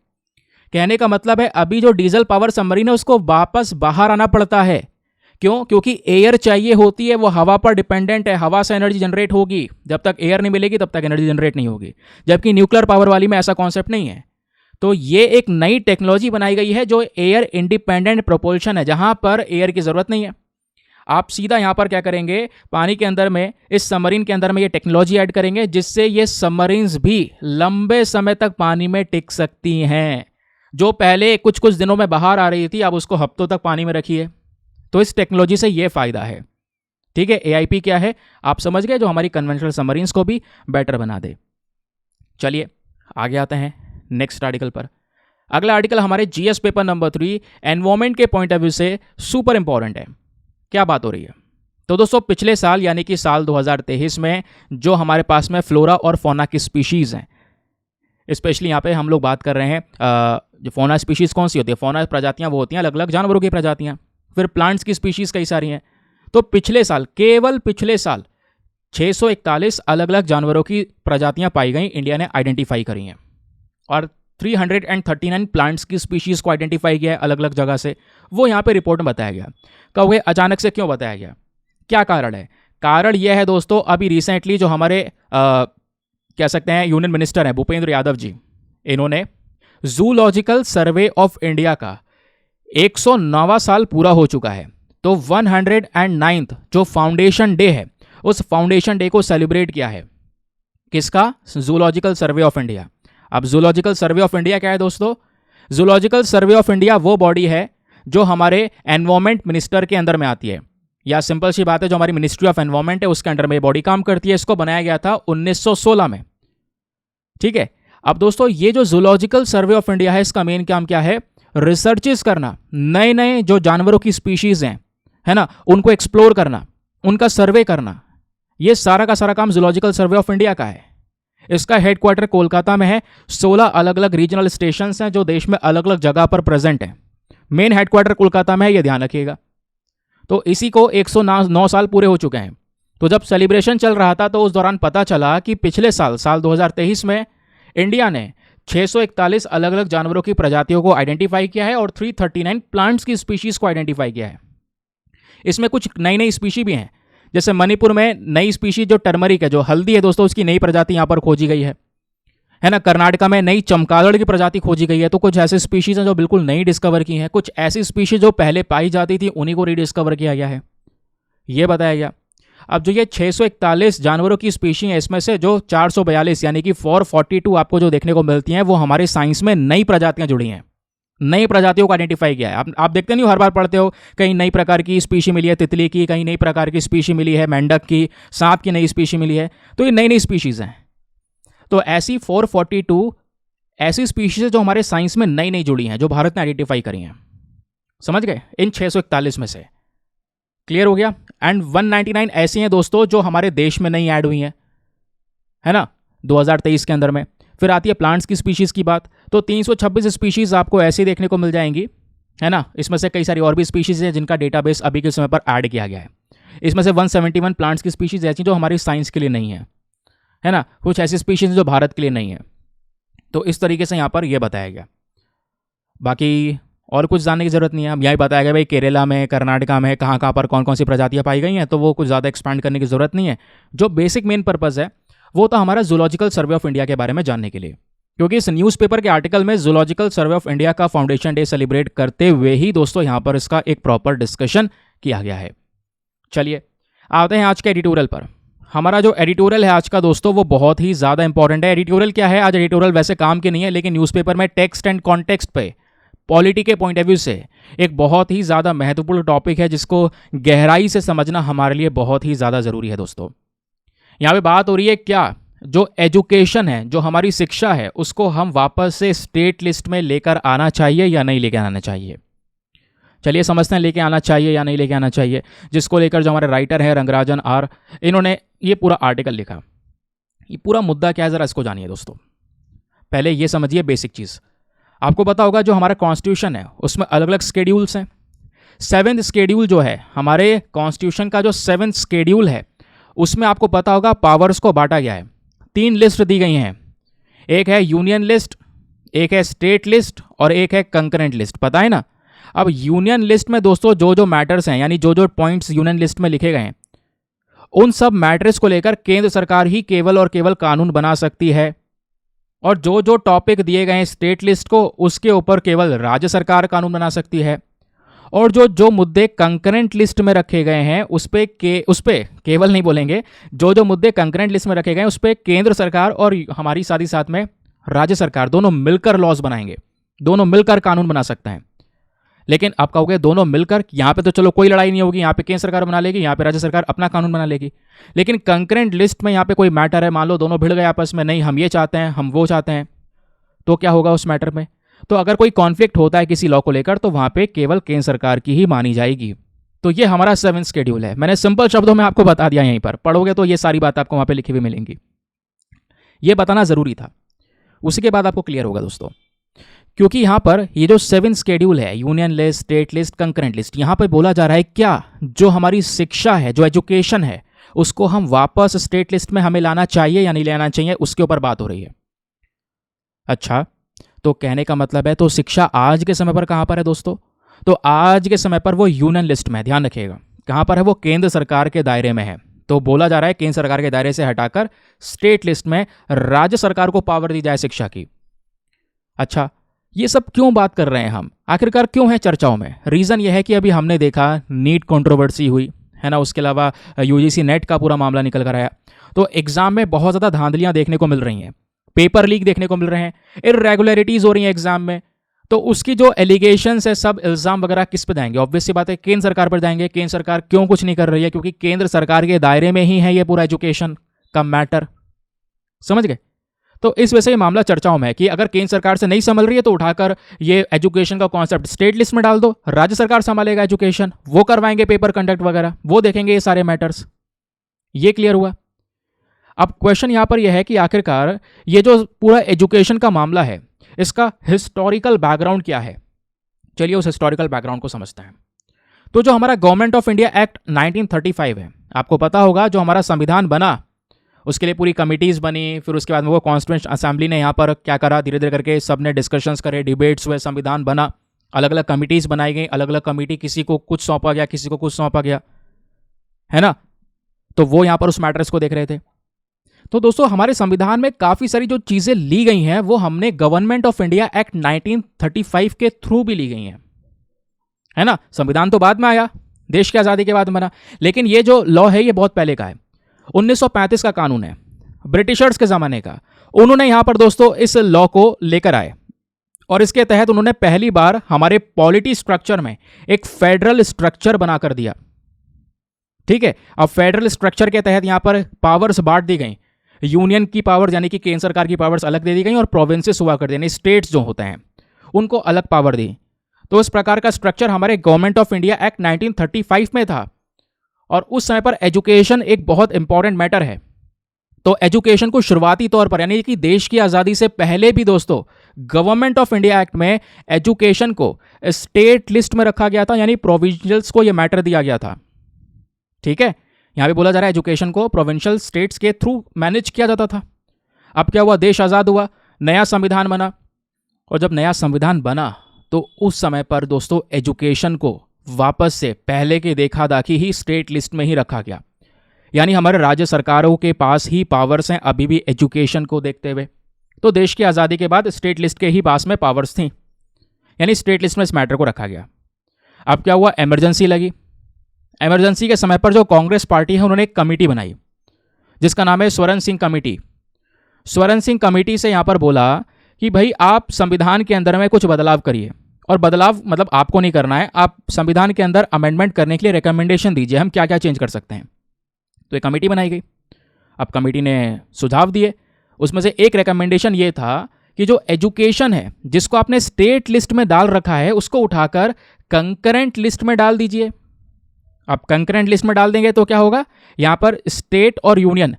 कहने का मतलब है अभी जो डीजल पावर सबमरीन है उसको वापस बाहर आना पड़ता है, क्यों? क्योंकि एयर चाहिए होती है, वो हवा पर डिपेंडेंट है, हवा से एनर्जी जनरेट होगी, जब तक एयर नहीं मिलेगी तब तक एनर्जी जनरेट नहीं होगी। जबकि न्यूक्लियर पावर वाली में ऐसा कॉन्सेप्ट नहीं है। तो ये एक नई टेक्नोलॉजी बनाई गई है जो एयर इंडिपेंडेंट प्रोपल्शन है, जहां पर एयर की जरूरत नहीं है। आप सीधा यहां पर क्या करेंगे, पानी के अंदर में, इस सबमरीन के अंदर में ये टेक्नोलॉजी ऐड करेंगे, जिससे ये सबमरीन्स भी लंबे समय तक पानी में टिक सकती हैं। जो पहले कुछ कुछ दिनों में बाहर आ रही थी, अब उसको हफ्तों तक पानी में रखिए। तो इस टेक्नोलॉजी से ये फायदा है। ठीक है, एआईपी क्या है आप समझ गए, जो हमारी कन्वेंशनल सबमरीन्स को भी बेटर बना दे। चलिए आगे आते हैं नेक्स्ट आर्टिकल पर। अगला आर्टिकल हमारे जीएस पेपर नंबर 3 एनवायरमेंट के पॉइंट ऑफ व्यू से सुपर इंपॉर्टेंट है। क्या बात हो रही है? तो दोस्तों पिछले साल यानी कि साल 2023 में जो हमारे पास में फ्लोरा और फौना की स्पीशीज़ हैं, स्पेशली यहाँ पे हम लोग बात कर रहे हैं जो फौना स्पीशीज़ कौन सी होती है, फौना प्रजातियाँ वो होती हैं अलग अलग जानवरों की प्रजातियाँ, फिर प्लांट्स की स्पीशीज़ कई सारी हैं। तो पिछले साल, केवल पिछले साल 641 अलग अलग जानवरों की प्रजातियाँ पाई गई, इंडिया ने आइडेंटिफाई करी हैं। और 339 प्लांट्स की स्पीशीज़ को आइडेंटिफाई किया है अलग अलग जगह से, वो यहाँ पे रिपोर्ट में बताया गया। कब अचानक से क्यों बताया गया, क्या कारण है? कारण यह है दोस्तों, अभी रिसेंटली जो हमारे कह सकते हैं यूनियन मिनिस्टर हैं भूपेंद्र यादव जी, इन्होंने जूलॉजिकल सर्वे ऑफ इंडिया का 109वां साल पूरा हो चुका है। तो 109th जो फाउंडेशन डे है, उस फाउंडेशन डे को सेलिब्रेट किया है। किसका? Zoological survey of India. अब जूलॉजिकल सर्वे ऑफ इंडिया क्या है दोस्तों? जूलॉजिकल सर्वे ऑफ इंडिया वो बॉडी है जो हमारे एनवायरमेंट मिनिस्टर के अंदर में आती है, या सिंपल सी बात है जो हमारी मिनिस्ट्री ऑफ एनवायरमेंट है उसके अंडर में ये बॉडी काम करती है। इसको बनाया गया था 1916 में। ठीक है, अब दोस्तों ये जो जूलॉजिकल सर्वे ऑफ इंडिया है, इसका मेन काम क्या है? रिसर्चेस करना, नए नए जो जानवरों की स्पीशीज हैं, है ना, उनको एक्सप्लोर करना, उनका सर्वे करना, ये सारा का सारा काम जूलॉजिकल सर्वे ऑफ इंडिया का है। इसका हेडक्वार्टर कोलकाता में है। 16 अलग अलग रीजनल स्टेशन हैं जो देश में अलग अलग जगह पर प्रेजेंट हैं। मेन हेडक्वार्टर कोलकाता में है, ये ध्यान रखिएगा। तो इसी को 109 साल पूरे हो चुके हैं। तो जब सेलिब्रेशन चल रहा था तो उस दौरान पता चला कि पिछले साल 2023 में इंडिया ने 641 अलग अलग जानवरों की प्रजातियों को आइडेंटिफाई किया है और 339 प्लांट्स की स्पीशीज को आइडेंटिफाई किया है। इसमें कुछ नई नई स्पीशी भी हैं, जैसे मणिपुर में नई स्पीशीज जो टर्मरिक है, जो हल्दी है दोस्तों, उसकी नई प्रजाति यहाँ पर खोजी गई है ना। कर्नाटका में नई चमगादड़ की प्रजाति खोजी गई है। तो कुछ ऐसे स्पीशीज हैं जो बिल्कुल नई डिस्कवर की हैं, कुछ ऐसी स्पीशीज जो पहले पाई जाती थी उन्हीं को रीडिस्कवर किया गया है, ये बताया गया। अब जो ये 641 जानवरों की स्पीशी है, इसमें से जो 442 यानी कि 442 आपको जो देखने को मिलती हैं, वो हमारे साइंस में नई प्रजातियां जुड़ी हैं, नई प्रजातियों को आइडेंटिफाई किया है। आप देखते नहीं हो, हर बार पढ़ते हो, कहीं नई प्रकार की स्पीशी मिली है तितली की, कहीं नई प्रकार की स्पीशी मिली है मेंढक की, सांप की नई स्पीशी मिली है। तो ये नई नई स्पीशीज हैं। तो ऐसी 442 ऐसी स्पीशीज है जो हमारे साइंस में नई नई जुड़ी हैं, जो भारत ने आइडेंटिफाई करी हैं। समझ गए? इन 641 में से क्लियर हो गया। एंड 199 ऐसी हैं दोस्तों जो हमारे देश में नहीं ऐड हुई हैं, है ना, 2023 के अंदर में। फिर आती है प्लांट्स की स्पीशीज की बात, तो 326 स्पीशीज आपको ऐसी देखने को मिल जाएंगी, है ना। इसमें से कई सारी और भी स्पीशीज हैं जिनका डेटाबेस अभी के समय पर ऐड किया गया है। इसमें से 171 प्लांट्स की स्पीशीज ऐसी जो हमारी साइंस के लिए नहीं है ना। कुछ ऐसी स्पीशीज जो भारत के लिए नहीं है। तो इस तरीके से यहाँ पर यह बताया गया। बाकी और कुछ जानने की जरूरत नहीं है। अब यही बताया गया भाई केरला में, कर्नाटका में कहाँ कहाँ पर कौन कौन सी प्रजातियाँ पाई गई हैं, तो वो कुछ ज़्यादा एक्सपैंड करने की जरूरत नहीं है। जो बेसिक मेन पर्पज़ है वो तो हमारा जूलॉजिकल सर्वे ऑफ इंडिया के बारे में जानने के लिए, क्योंकि इस न्यूज़पेपर के आर्टिकल में जूलॉजिकल सर्वे ऑफ इंडिया का फाउंडेशन डे सेलिब्रेट करते हुए ही दोस्तों यहाँ पर इसका एक प्रॉपर डिस्कशन किया गया है। चलिए आते हैं आज के एडिटोरियल पर। हमारा जो एडिटोरियल है आज का दोस्तों वो बहुत ही ज़्यादा इंपॉर्टेंट है। एडिटोरियल क्या है? आज एडिटोरियल वैसे काम के नहीं है, लेकिन न्यूज़पेपर में टेक्स्ट एंड कॉन्टेक्स्ट पे पॉलिटी के पॉइंट ऑफ व्यू से एक बहुत ही ज़्यादा महत्वपूर्ण टॉपिक है, जिसको गहराई से समझना हमारे लिए बहुत ही ज़्यादा ज़रूरी है। दोस्तों यहाँ पे बात हो रही है क्या, जो एजुकेशन है, जो हमारी शिक्षा है, उसको हम वापस से स्टेट लिस्ट में लेकर आना चाहिए या नहीं लेकर आना चाहिए। चलिए समझते हैं लेके आना चाहिए या नहीं लेके आना चाहिए, जिसको लेकर जो हमारे राइटर हैं रंगराजन आर, इन्होंने ये पूरा आर्टिकल लिखा। ये पूरा मुद्दा क्या है ज़रा इसको जानिए दोस्तों। पहले ये समझिए बेसिक चीज़। आपको पता होगा जो हमारा कॉन्स्टिट्यूशन है उसमें अलग अलग स्केड्यूल्स हैं। 7th स्केड्यूल जो है हमारे कॉन्स्टिट्यूशन का, जो 7th स्केड्यूल है, उसमें आपको पता होगा पावर्स को बांटा गया है। 3 लिस्ट दी गई हैं, एक है यूनियन लिस्ट, एक है स्टेट लिस्ट और एक है कंकरेंट लिस्ट। पता है ना। अब यूनियन लिस्ट में दोस्तों जो जो मैटर्स हैं, यानी जो जो पॉइंट्स यूनियन लिस्ट में लिखे गए हैं, उन सब मैटर्स को लेकर केंद्र सरकार ही केवल और केवल कानून बना सकती है। और जो जो टॉपिक दिए गए हैं स्टेट लिस्ट को, उसके ऊपर केवल राज्य सरकार कानून बना सकती है। और जो जो मुद्दे कंकरेंट लिस्ट में रखे गए हैं उस पे केवल नहीं बोलेंगे, जो जो मुद्दे कंकरेंट लिस्ट में रखे गए हैं उस पे केंद्र सरकार और हमारी साथ ही साथ में राज्य सरकार दोनों मिलकर लॉज बनाएंगे, दोनों मिलकर कानून बना सकते हैं। लेकिन आप कहोगे दोनों मिलकर, यहाँ पे तो चलो कोई लड़ाई नहीं होगी, यहाँ पे केंद्र सरकार बना लेगी, यहाँ पे राज्य सरकार अपना कानून बना लेगी। लेकिन कंकरेंट लिस्ट में यहाँ पे कोई मैटर है, मान लो दोनों भिड़ गए आपस में, नहीं हम ये चाहते हैं हम वो चाहते हैं, तो क्या होगा उस मैटर में? तो अगर कोई कॉन्फ्लिक्ट होता है किसी लॉ को लेकर तो वहाँ पे केवल केंद्र सरकार की ही मानी जाएगी। तो ये हमारा 7 शेड्यूल है। मैंने सिंपल शब्दों में आपको बता दिया, यहीं पर पढ़ोगे तो ये सारी बात आपको वहाँ पे लिखी हुई मिलेंगी। ये बताना ज़रूरी था, उसी के बाद आपको क्लियर होगा दोस्तों। क्योंकि यहाँ पर ये जो 7 शेड्यूल है, union list, state list, concurrent list, यहाँ पर बोला जा रहा है क्या जो हमारी शिक्षा है, जो एजुकेशन है, उसको हम वापस स्टेट लिस्ट में हमें लाना चाहिए या नहीं लाना चाहिए, उसके ऊपर बात हो रही है। अच्छा, तो कहने का मतलब है तो शिक्षा आज के समय पर कहाँ पर है दोस्तों? तो आज के समय पर वो यूनियन लिस्ट में, ध्यान रखिएगा कहाँ पर है, वो केंद्र सरकार के दायरे में है। तो बोला जा रहा है केंद्र सरकार के दायरे से हटाकर स्टेट लिस्ट में राज्य सरकार को पावर दी जाए शिक्षा की। अच्छा, ये सब क्यों बात कर रहे हैं हम, आखिरकार क्यों है चर्चाओं में? रीज़न ये है कि अभी हमने देखा नीट कंट्रोवर्सी हुई है ना, उसके अलावा यूजीसी नेट का पूरा मामला निकल कर आया। तो एग्जाम में बहुत ज़्यादा धांधलियाँ देखने को मिल रही हैं, पेपर लीक देखने को मिल रहे हैं, इरेगुलरिटीज़ हो रही हैं एग्जाम में। तो उसकी जो एलिगेशंस है, सब इल्ज़ाम वगैरह किस पे जाएंगे? ऑब्वियस सी बात है केंद्र सरकार पर जाएंगे। केंद्र सरकार क्यों कुछ नहीं कर रही है? क्योंकि केंद्र सरकार के दायरे में ही है ये पूरा एजुकेशन का मैटर, समझ गए? तो इस वजह से ये मामला चर्चाओं में है कि अगर केंद्र सरकार से नहीं संभल रही है तो उठाकर ये एजुकेशन का कॉन्सेप्ट स्टेट लिस्ट में डाल दो, राज्य सरकार संभालेगा एजुकेशन, वो करवाएंगे पेपर कंडक्ट वगैरह, वो देखेंगे ये सारे मैटर्स। ये क्लियर हुआ? अब क्वेश्चन यहां पर यह है कि आखिरकार ये जो पूरा एजुकेशन का मामला है, इसका हिस्टोरिकल बैकग्राउंड क्या है? चलिए उस हिस्टोरिकल बैकग्राउंड को समझते हैं। तो जो हमारा गवर्नमेंट ऑफ इंडिया एक्ट 1935 है, आपको पता होगा, जो हमारा संविधान बना उसके लिए पूरी कमिटीज़ बनी, फिर उसके बाद में वो कॉन्स्टिट्यूएंट असेंबली ने यहाँ पर क्या करा, धीरे धीरे करके सब ने डिस्कशंस करे, डिबेट्स हुए, संविधान बना, अलग अलग कमिटीज़ बनाई गई, अलग अलग कमिटी किसी को कुछ सौंपा गया, किसी को कुछ सौंपा गया, है ना। तो वो यहाँ पर उस मैटर्स को देख रहे थे। तो दोस्तों हमारे संविधान में काफ़ी सारी जो चीज़ें ली गई हैं वो हमने गवर्नमेंट ऑफ इंडिया एक्ट 1935 के थ्रू भी ली गई हैं, है ना। संविधान तो बाद में आया, देश की आज़ादी के बाद बना, लेकिन ये जो लॉ है ये बहुत पहले का है, 1935 का कानून है, ब्रिटिशर्स के ज़माने का। उन्होंने यहाँ पर दोस्तों इस लॉ को लेकर आए और इसके तहत उन्होंने पहली बार हमारे पॉलिटी स्ट्रक्चर में एक फेडरल स्ट्रक्चर बनाकर दिया। ठीक है, अब फेडरल स्ट्रक्चर के तहत यहाँ पर पावर्स बांट दी गई, यूनियन की पावर यानी कि केंद्र सरकार की पावर्स अलग दे दी गई और प्रोविंसेस हुआ कर दी, स्टेट्स जो होते हैं उनको अलग पावर दी। तो इस प्रकार का स्ट्रक्चर हमारे गवर्नमेंट ऑफ इंडिया एक्ट 1935 में था और उस समय पर एजुकेशन एक बहुत इंपॉर्टेंट मैटर है। तो एजुकेशन को शुरुआती तौर पर यानी कि देश की आज़ादी से पहले भी दोस्तों गवर्नमेंट ऑफ इंडिया एक्ट में एजुकेशन को स्टेट लिस्ट में रखा गया था, यानी प्रोविंशियल्स को यह मैटर दिया गया था। ठीक है, यहां पे बोला जा रहा है एजुकेशन को प्रोविंशियल स्टेट्स के थ्रू मैनेज किया जाता था। अब क्या हुआ, देश आज़ाद हुआ, नया संविधान बना, और जब नया संविधान बना तो उस समय पर दोस्तों एजुकेशन को वापस से पहले के देखा दाखी ही स्टेट लिस्ट में ही रखा गया, यानी हमारे राज्य सरकारों के पास ही पावर्स हैं अभी भी एजुकेशन को देखते हुए। तो देश की आज़ादी के बाद स्टेट लिस्ट के ही पास में पावर्स थी, यानी स्टेट लिस्ट में इस मैटर को रखा गया। अब क्या हुआ, इमरजेंसी लगी। इमरजेंसी के समय पर जो कांग्रेस पार्टी है उन्होंने एक कमेटी बनाई जिसका नाम है स्वरण सिंह कमेटी। स्वरण सिंह कमेटी से यहाँ पर बोला कि भाई आप संविधान के अंदर में कुछ बदलाव करिए, और बदलाव मतलब आपको नहीं करना है, आप संविधान के अंदर अमेंडमेंट करने के लिए रिकमेंडेशन दीजिए, हम क्या क्या चेंज कर सकते हैं। तो एक कमेटी बनाई गई। अब कमेटी ने सुझाव दिए, उसमें से एक रिकमेंडेशन ये था कि जो एजुकेशन है जिसको आपने स्टेट लिस्ट में डाल रखा है उसको उठाकर कंकरेंट लिस्ट में डाल दीजिए। अब कंकरेंट लिस्ट में डाल देंगे तो क्या होगा, यहां पर स्टेट और यूनियन,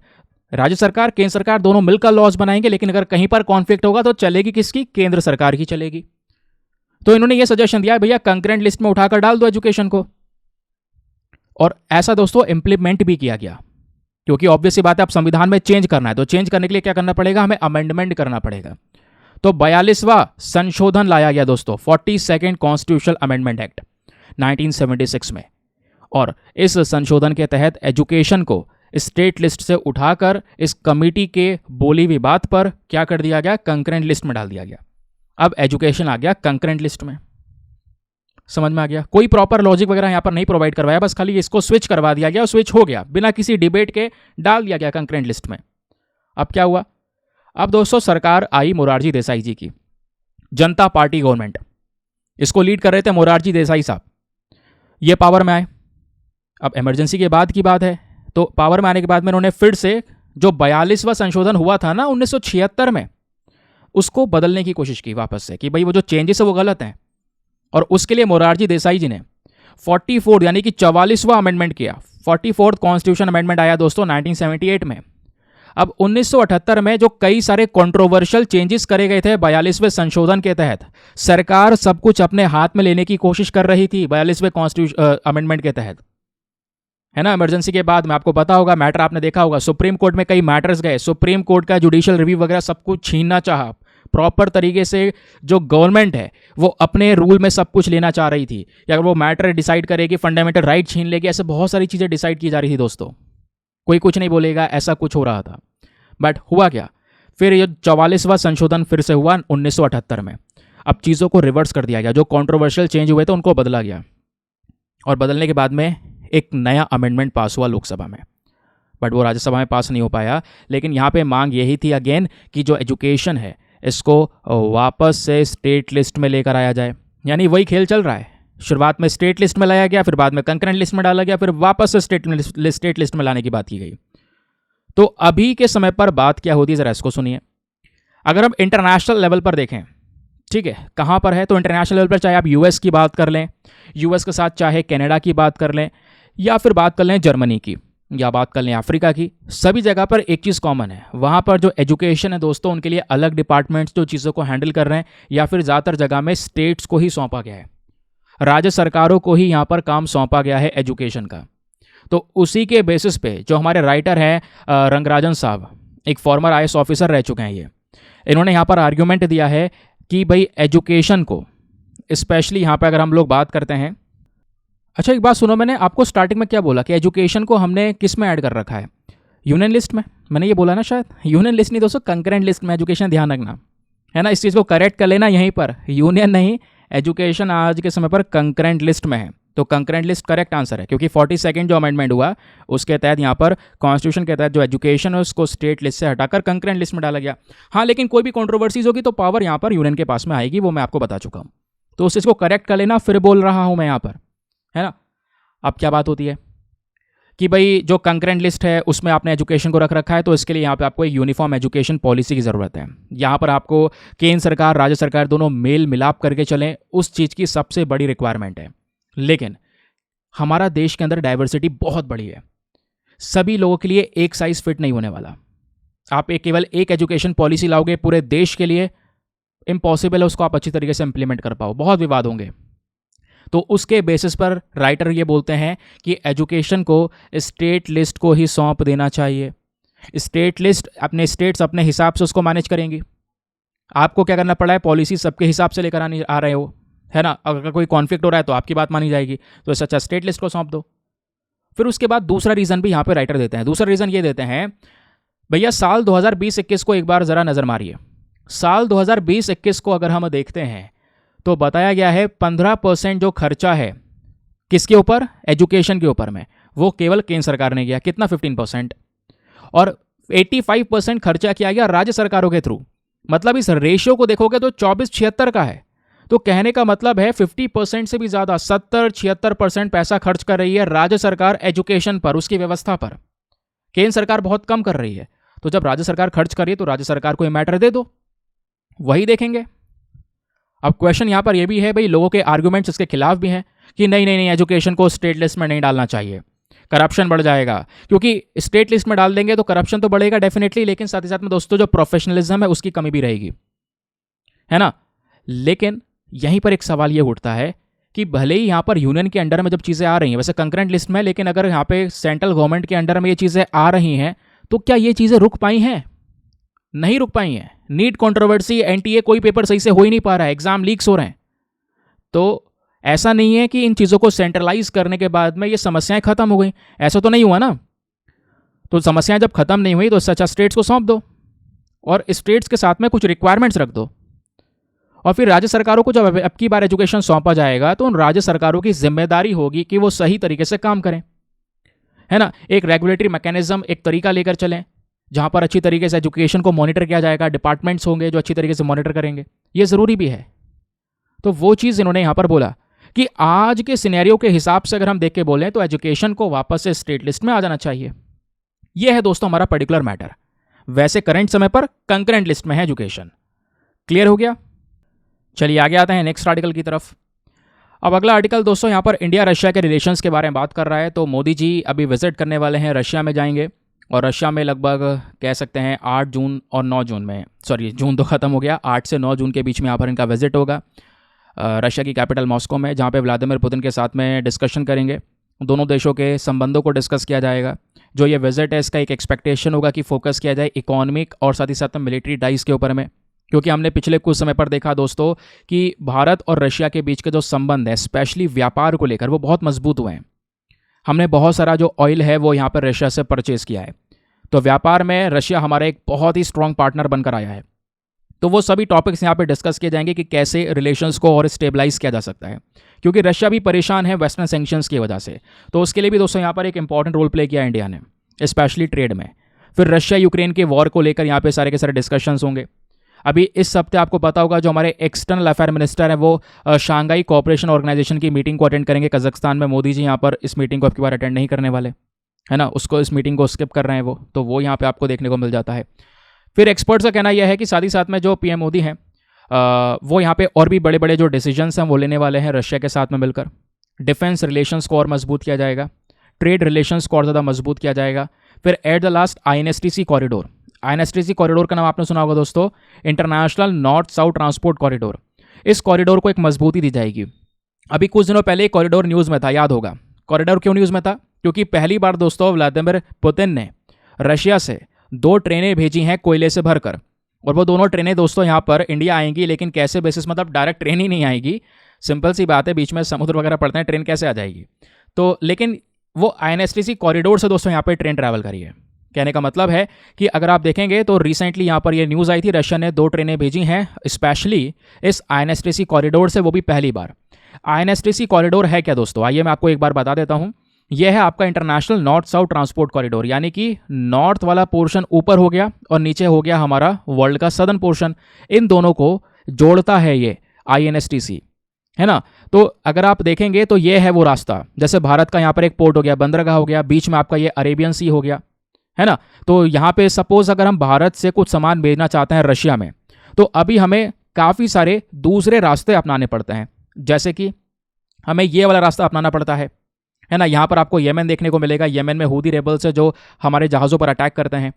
राज्य सरकार केंद्र सरकार दोनों मिलकर लॉज बनाएंगे, लेकिन अगर कहीं पर कॉन्फ्लिक्ट होगा तो चलेगी किसकी, केंद्र सरकार की चलेगी। तो इन्होंने ये सजेशन दिया भैया कंकरेंट लिस्ट में उठाकर डाल दो एजुकेशन को, और ऐसा दोस्तों इंप्लीमेंट भी किया गया। क्योंकि ऑब्वियस सी बात है, अब संविधान में चेंज करना है तो चेंज करने के लिए क्या करना पड़ेगा, हमें अमेंडमेंट करना पड़ेगा। तो 42वां संशोधन लाया गया दोस्तों, 42nd कॉन्स्टिट्यूशनल अमेंडमेंट एक्ट 1976 में। और इस संशोधन के तहत एजुकेशन को स्टेट लिस्ट से उठाकर इस कमेटी के बोली विवाद पर क्या कर दिया गया, कंकरेंट लिस्ट में डाल दिया गया। अब एजुकेशन आ गया कंकरेंट लिस्ट में। समझ में आ गया? कोई प्रॉपर लॉजिक वगैरह यहाँ पर नहीं प्रोवाइड करवाया, बस खाली इसको स्विच करवा दिया गया, स्विच हो गया बिना किसी डिबेट के, डाल दिया गया कंकरेंट लिस्ट में। अब क्या हुआ? अब दोस्तों सरकार आई मोरारजी देसाई जी की, जनता पार्टी गवर्नमेंट, इसको लीड कर रहे थे मोरारजी देसाई साहब। ये पावर में आए, अब इमरजेंसी के बाद की बात है, तो पावर में आने के बाद में उन्होंने फिर से जो 42वां संशोधन हुआ था ना 1976 में, उसको बदलने की कोशिश की वापस से, कि भाई वो जो चेंजेस है वो गलत हैं। और उसके लिए मोरारजी देसाई जी ने 44 यानी कि 44वां अमेंडमेंट किया। 44th कॉन्स्टिट्यूशन अमेंडमेंट आया दोस्तों 1978 में। अब 1978 में जो कई सारे कंट्रोवर्शियल चेंजेस करे गए थे 42वें संशोधन के तहत, सरकार सब कुछ अपने हाथ में लेने की कोशिश कर रही थी 42वें कॉन्स्टिट्यूशन अमेंडमेंट के तहत, है ना। इमरजेंसी के बाद में आपको पता होगा, मैटर आपने देखा होगा, सुप्रीम कोर्ट में कई मैटर्स गए, सुप्रीम कोर्ट का जुडिशियल रिव्यू वगैरह सब कुछ छीनना चाहा। प्रॉपर तरीके से जो गवर्नमेंट है वो अपने रूल में सब कुछ लेना चाह रही थी, या अगर वो मैटर डिसाइड करेगी फंडामेंटल राइट छीन लेगी, ऐसे बहुत सारी चीज़ें डिसाइड की जा रही थी दोस्तों। कोई कुछ नहीं बोलेगा, ऐसा कुछ हो रहा था। बट हुआ क्या, फिर ये 44वां संशोधन फिर से हुआ 1978 में। अब चीज़ों को रिवर्स कर दिया गया, जो कॉन्ट्रोवर्शियल चेंज हुए थे उनको बदला गया, और बदलने के बाद में एक नया अमेंडमेंट पास हुआ लोकसभा में, बट वो राज्यसभा में पास नहीं हो पाया। लेकिन यहाँ पे मांग यही थी अगेन कि जो एजुकेशन है इसको वापस से स्टेट लिस्ट में लेकर आया जाए। यानी वही खेल चल रहा है, शुरुआत में स्टेट लिस्ट में लाया गया, फिर बाद में कंकरेंट लिस्ट में डाला गया, फिर वापस से स्टेट लिस्ट में लाने की बात की गई। तो अभी के समय पर बात क्या होती है, ज़रा इसको सुनिए। अगर हम इंटरनेशनल लेवल पर देखें, ठीक है, कहाँ पर है, तो इंटरनेशनल लेवल पर चाहे आप यूएस की बात कर लें, यूएस के साथ चाहे कनाडा की बात कर लें, या फिर बात कर लें जर्मनी की, या बात कर लें अफ्रीका की, सभी जगह पर एक चीज़ कॉमन है, वहाँ पर जो एजुकेशन है दोस्तों उनके लिए अलग डिपार्टमेंट्स जो चीज़ों को हैंडल कर रहे हैं, या फिर ज़्यादातर जगह में स्टेट्स को ही सौंपा गया है, राज्य सरकारों को ही यहाँ पर काम सौंपा गया है एजुकेशन का। तो उसी के बेसिस पे जो हमारे राइटर हैं रंगराजन साहब, एक फॉर्मर आईएएस ऑफिसर रह चुके हैं, ये इन्होंने यहाँ पर आर्ग्यूमेंट दिया है कि भाई एजुकेशन को स्पेशली यहाँ पर अगर हम लोग बात करते हैं। अच्छा एक बात सुनो, मैंने आपको स्टार्टिंग में क्या बोला कि एजुकेशन को हमने किस में ऐड कर रखा है, यूनियन लिस्ट में, मैंने ये बोला ना शायद, यूनियन लिस्ट नहीं दोस्तों, कंकरेंट लिस्ट में एजुकेशन, ध्यान रखना है ना, इस चीज़ को करेक्ट कर लेना यहीं पर, यूनियन नहीं, एजुकेशन आज के समय पर कंकरेंट लिस्ट में है। तो कंकरेंट लिस्ट करेक्ट आंसर है, क्योंकि 42nd जो अमेंडमेंट हुआ उसके तहत यहाँ पर कॉन्स्टिट्यूशन के तहत जो एजुकेशन है उसको स्टेट लिस्ट से हटाकर कंकरेंट लिस्ट में डाला गया। हाँ, लेकिन कोई भी कंट्रोवर्सीज होगी तो पावर यहाँ पर यूनियन के पास में आएगी, वो मैं आपको बता चुका हूँ। तो उस चीज़ को करेक्ट कर लेना, फिर बोल रहा हूँ मैं यहाँ पर, है ना। अब क्या बात होती है कि भाई जो कंकरेंट लिस्ट है उसमें आपने एजुकेशन को रख रखा है, तो इसके लिए यहाँ पे आपको एक यूनिफॉर्म एजुकेशन पॉलिसी की ज़रूरत है। यहाँ पर आपको केंद्र सरकार राज्य सरकार दोनों मेल मिलाप करके चलें, उस चीज़ की सबसे बड़ी रिक्वायरमेंट है। लेकिन हमारा देश के अंदर डाइवर्सिटी बहुत बड़ी है, सभी लोगों के लिए एक साइज फिट नहीं होने वाला। आप केवल एक एजुकेशन पॉलिसी लाओगे पूरे देश के लिए, इम्पॉसिबल है उसको आप अच्छी तरीके से इंप्लीमेंट कर पाओ, बहुत विवाद होंगे। तो उसके बेसिस पर राइटर ये बोलते हैं कि एजुकेशन को स्टेट लिस्ट को ही सौंप देना चाहिए। स्टेट लिस्ट अपने स्टेट्स अपने हिसाब से उसको मैनेज करेंगी, आपको क्या करना पड़ा है, पॉलिसी सबके हिसाब से लेकर आ रहे हो, है ना। अगर कोई कॉन्फ्लिक्ट हो रहा है तो आपकी बात मानी जाएगी, तो इससे अच्छा स्टेट लिस्ट को सौंप दो। फिर उसके बाद दूसरा रीज़न भी यहाँ पे राइटर देते हैं। दूसरा रीज़न ये देते हैं, भैया साल 2020-21 को एक बार ज़रा नज़र मारिए। साल 2020-21 को अगर हम देखते हैं तो बताया गया है 15% जो खर्चा है किसके ऊपर, एजुकेशन के ऊपर में, वो केवल केंद्र सरकार ने किया। कितना, 15%। और 85% खर्चा किया गया राज्य सरकारों के थ्रू। मतलब इस रेशियो को देखोगे तो 24-76 का है। तो कहने का मतलब है 50% से भी ज़्यादा, 70-76% पैसा खर्च कर रही है राज्य सरकार एजुकेशन पर, उसकी व्यवस्था पर। केंद्र सरकार बहुत कम कर रही है। तो जब राज्य सरकार खर्च कर रही है तो राज्य सरकार को ये मैटर दे दो, वही देखेंगे। अब क्वेश्चन यहाँ पर यह भी है, भाई लोगों के आर्गुमेंट्स इसके खिलाफ भी हैं कि नहीं नहीं नहीं, एजुकेशन को स्टेट लिस्ट में नहीं डालना चाहिए, करप्शन बढ़ जाएगा। क्योंकि स्टेट लिस्ट में डाल देंगे तो करप्शन तो बढ़ेगा डेफिनेटली, लेकिन साथ ही साथ में दोस्तों जो प्रोफेशनलिज्म है उसकी कमी भी रहेगी, है ना। लेकिन यहीं पर एक सवाल ये उठता है कि भले ही यहाँ पर यूनियन के अंडर में जब चीज़ें आ रही हैं, वैसे कंकरेंट लिस्ट में, लेकिन अगर यहाँ पे सेंट्रल गवर्नमेंट के अंडर में ये चीज़ें आ रही हैं तो क्या ये चीज़ें रुक पाई हैं? नहीं रुक पाई हैं। नीट कंट्रोवर्सी, एनटीए, कोई पेपर सही से हो ही नहीं पा रहा है, एग्जाम लीक्स हो रहे हैं। तो ऐसा नहीं है कि इन चीज़ों को सेंट्रलाइज करने के बाद में ये समस्याएं खत्म हो गई, ऐसा तो नहीं हुआ ना। तो समस्याएं जब खत्म नहीं हुई तो इससे अच्छा स्टेट्स को सौंप दो और स्टेट्स के साथ में कुछ रिक्वायरमेंट्स रख दो। और फिर राज्य सरकारों को जब अब की बार एजुकेशन सौंपा जाएगा तो उन राज्य सरकारों की जिम्मेदारी होगी कि वो सही तरीके से काम करें, है ना। एक रेगुलेटरी मैकेनिज्म, एक तरीका लेकर चलें जहां पर अच्छी तरीके से एजुकेशन को मॉनिटर किया जाएगा, डिपार्टमेंट्स होंगे जो अच्छी तरीके से मॉनिटर करेंगे, ये ज़रूरी भी है। तो वो चीज़ इन्होंने यहाँ पर बोला कि आज के सिनेरियो के हिसाब से अगर हम देख के बोलें तो एजुकेशन को वापस से स्टेट लिस्ट में आ जाना चाहिए। यह है दोस्तों हमारा पर्टिकुलर मैटर। वैसे करंट समय पर कंकरेंट लिस्ट में है एजुकेशन। क्लियर हो गया। चलिए आगे आते हैं नेक्स्ट आर्टिकल की तरफ। अब अगला आर्टिकल दोस्तों यहाँ पर इंडिया रशिया के रिलेशंस के बारे में बात कर रहा है। तो मोदी जी अभी विजिट करने वाले हैं, रशिया में जाएंगे और रशिया में लगभग कह सकते हैं 8 जून और 9 जून में, सॉरी जून तो ख़त्म हो गया, 8 से 9 जून के बीच में यहाँ पर इनका विजिट होगा रशिया की कैपिटल मॉस्को में, जहाँ पे व्लादिमीर पुतिन के साथ में डिस्कशन करेंगे। दोनों देशों के संबंधों को डिस्कस किया जाएगा। जो ये विजिट है इसका एक एक्सपेक्टेशन होगा कि फोकस किया जाए इकोनॉमिक और साथ ही साथ में मिलिट्री टाइज के ऊपर में, क्योंकि हमने पिछले कुछ समय पर देखा दोस्तों कि भारत और रशिया के बीच के जो संबंध है स्पेशली व्यापार को लेकर वो बहुत मजबूत हुए हैं। हमने बहुत सारा जो ऑयल है वो यहाँ पर रशिया से परचेज़ किया है। तो व्यापार में रशिया हमारा एक बहुत ही स्ट्रॉन्ग पार्टनर बनकर आया है। तो वो सभी टॉपिक्स यहाँ पे डिस्कस किए जाएंगे कि कैसे रिलेशंस को और स्टेबलाइज किया जा सकता है, क्योंकि रशिया भी परेशान है वेस्टर्न सैंक्शंस की वजह से। तो उसके लिए भी दोस्तों यहाँ पर एक इंपॉर्टेंट रोल प्ले किया इंडिया ने, स्पेशली ट्रेड में। फिर रशिया यूक्रेन के वॉर को लेकर यहाँ पे सारे के सारे डिस्कशंस होंगे। अभी इस हफ्ते आपको पता होगा जो हमारे एक्सटर्नल अफेयर मिनिस्टर हैं वो शांघाई कोऑपरेशन ऑर्गेनाइजेशन की मीटिंग को अटेंड करेंगे कजाकिस्तान में। मोदी जी यहाँ पर इस मीटिंग को अब की बार अटेंड नहीं करने वाले, है ना, उसको इस मीटिंग को स्किप कर रहे हैं वो यहाँ पे आपको देखने को मिल जाता है। फिर एक्सपर्ट्स का कहना यह है कि साथ ही साथ में जो पीएम मोदी हैं वो यहाँ पे और भी बड़े बड़े जो डिसीजंस हैं वो लेने वाले हैं रशिया के साथ में मिलकर। डिफेंस रिलेशंस को और मजबूत किया जाएगा, ट्रेड रिलेशंस को और ज़्यादा मजबूत किया जाएगा। फिर at the last INSTC corridor, INSTC corridor का नाम आपने सुना होगा दोस्तों, international north south transport corridor. इस कॉरिडोर को एक मजबूती दी जाएगी। अभी कुछ दिनों पहले कॉरिडोर न्यूज़ में था, याद होगा। कॉरिडोर क्यों न्यूज़ में था? क्योंकि पहली बार दोस्तों व्लादिमीर पुतिन ने रशिया से 2 ट्रेनें भेजी हैं कोयले से भरकर, और वो दोनों ट्रेनें दोस्तों यहाँ पर इंडिया आएंगी। लेकिन कैसे बेसिस, मतलब डायरेक्ट ट्रेन ही नहीं आएगी, सिंपल सी बात है, बीच में समुद्र वगैरह पड़ते हैं, ट्रेन कैसे आ जाएगी। तो लेकिन वो आईएनएसटीसी कॉरिडोर से दोस्तों यहाँ पर ट्रेन ट्रैवल करी है। कहने का मतलब है कि अगर आप देखेंगे तो रिसेंटली यहाँ पर ये न्यूज़ आई थी, रशिया ने 2 ट्रेनें भेजी हैं स्पेशली इस आईएनएसटीसी कॉरिडोर से, वो भी पहली बार। आईएनएसटीसी कॉरिडोर है क्या दोस्तों? आइए मैं आपको एक बार बता देता हूँ। यह है आपका international north south transport corridor, यानी कि नॉर्थ वाला पोर्शन ऊपर हो गया और नीचे हो गया हमारा वर्ल्ड का सदर्न पोर्शन। इन दोनों को जोड़ता है ये आईएनएसटीसी, है ना। तो अगर आप देखेंगे तो ये है वो रास्ता, जैसे भारत का यहाँ पर एक पोर्ट हो गया, बंदरगाह हो गया, बीच में आपका ये अरेबियन सी हो गया, है ना। तो यहाँ पे सपोज अगर हम भारत से कुछ सामान भेजना चाहते हैं रशिया में, तो अभी हमें काफ़ी सारे दूसरे रास्ते अपनाने पड़ते हैं। जैसे कि हमें ये वाला रास्ता अपनाना पड़ता है ना। यहाँ पर आपको येमेन देखने को मिलेगा, येमेन में हूदी रेबल्स है जो हमारे जहाज़ों पर अटैक करते हैं।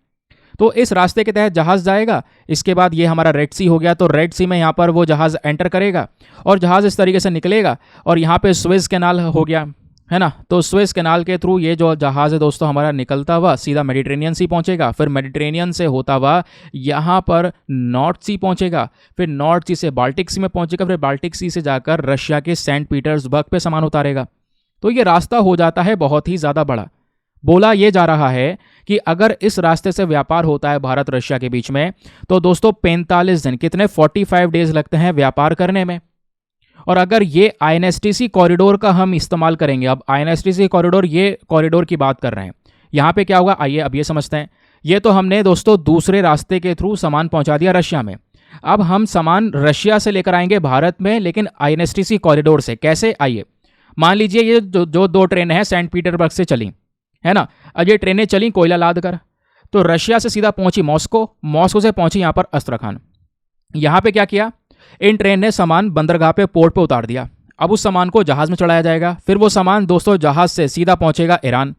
तो इस रास्ते के तहत जहाज़ जाएगा, इसके बाद ये हमारा रेड सी हो गया, तो रेड सी में यहाँ पर वो जहाज़ एंटर करेगा और जहाज़ इस तरीके से निकलेगा और यहाँ पे स्वेज कैनाल हो गया, है ना। तो स्वेज कैनाल के थ्रू ये जो जहाज़ है दोस्तों हमारा निकलता हुआ सीधा मेडिटेरेनियन सी पहुँचेगा, फिर मेडिटेरेनियन से होता हुआ यहाँ पर नॉर्थ सी पहुँचेगा, फिर नॉर्थ सी से बाल्टिक सी में पहुँचेगा, फिर बाल्टिक सी से जाकर रशिया के सेंट पीटर्सबर्ग पे सामान उतारेगा। तो ये रास्ता हो जाता है बहुत ही ज़्यादा बड़ा। बोला ये जा रहा है कि अगर इस रास्ते से व्यापार होता है भारत रशिया के बीच में, तो दोस्तों 45 दिन, कितने 45 डेज लगते हैं व्यापार करने में। और अगर ये आईएनएसटीसी कॉरिडोर का हम इस्तेमाल करेंगे, अब आईएनएसटीसी कॉरिडोर, ये कॉरिडोर की बात कर रहे हैं, यहाँ पे क्या होगा आइए अब ये समझते हैं। ये तो हमने दोस्तों दूसरे रास्ते के थ्रू सामान पहुँचा दिया रशिया में। अब हम सामान रशिया से लेकर आएंगे भारत में, लेकिन आईएनएसटीसी कॉरिडोर से। कैसे? आइए मान लीजिए ये जो 2 ट्रेनें हैं सेंट पीटर्सबर्ग से चली, है ना। अब ये ट्रेनें चली कोयला लाद कर, तो रशिया से सीधा पहुंची मॉस्को, मॉस्को से पहुंची यहाँ पर अस्त्रखान। यहाँ पे क्या किया, इन ट्रेन ने सामान बंदरगाह पे पोर्ट पे उतार दिया। अब उस सामान को जहाज़ में चढ़ाया जाएगा, फिर वो सामान दोस्तों जहाज़ से सीधा पहुंचेगा ईरान,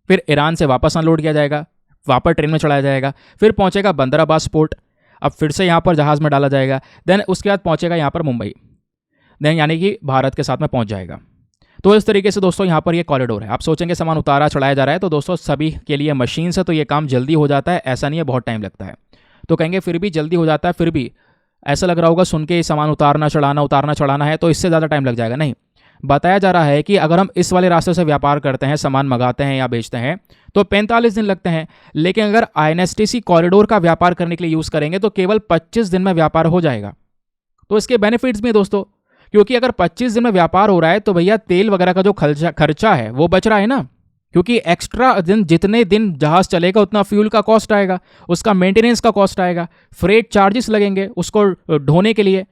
फिर ईरान से वापस अनलोड किया जाएगा, वापस ट्रेन में चढ़ाया जाएगा, फिर पहुंचेगा बंदर अब्बास पोर्ट, अब फिर से यहाँ पर जहाज़ में डाला जाएगा, देन उसके बाद पहुंचेगा यहाँ पर मुंबई, देन यानी कि भारत के साथ में पहुँच जाएगा। तो इस तरीके से दोस्तों यहाँ पर ये कॉरिडोर है। आप सोचेंगे सामान उतारा चढ़ाया जा रहा है, तो दोस्तों सभी के लिए मशीन से तो ये काम जल्दी हो जाता है, ऐसा नहीं है बहुत टाइम लगता है। तो कहेंगे फिर भी जल्दी हो जाता है, फिर भी ऐसा लग रहा होगा सुन के सामान उतारना चढ़ाना है तो इससे ज़्यादा टाइम लग जाएगा। नहीं, बताया जा रहा है कि अगर हम इस वाले रास्ते से व्यापार करते हैं, सामान मंगाते हैं या बेचते हैं तो 45 दिन लगते हैं, लेकिन अगर INSTC कॉरिडोर का व्यापार करने के लिए यूज़ करेंगे तो केवल 25 दिन में व्यापार हो जाएगा। तो इसके बेनिफिट्स भी हैं दोस्तों, क्योंकि अगर 25 दिन में व्यापार हो रहा है तो भैया तेल वगैरह का जो खर्चा है वो बच रहा है ना, क्योंकि एक्स्ट्रा दिन जितने दिन जहाज चलेगा उतना फ्यूल का कॉस्ट आएगा, उसका मेंटेनेंस का कॉस्ट आएगा, फ्रेट चार्जेस लगेंगे उसको ढोने के लिए,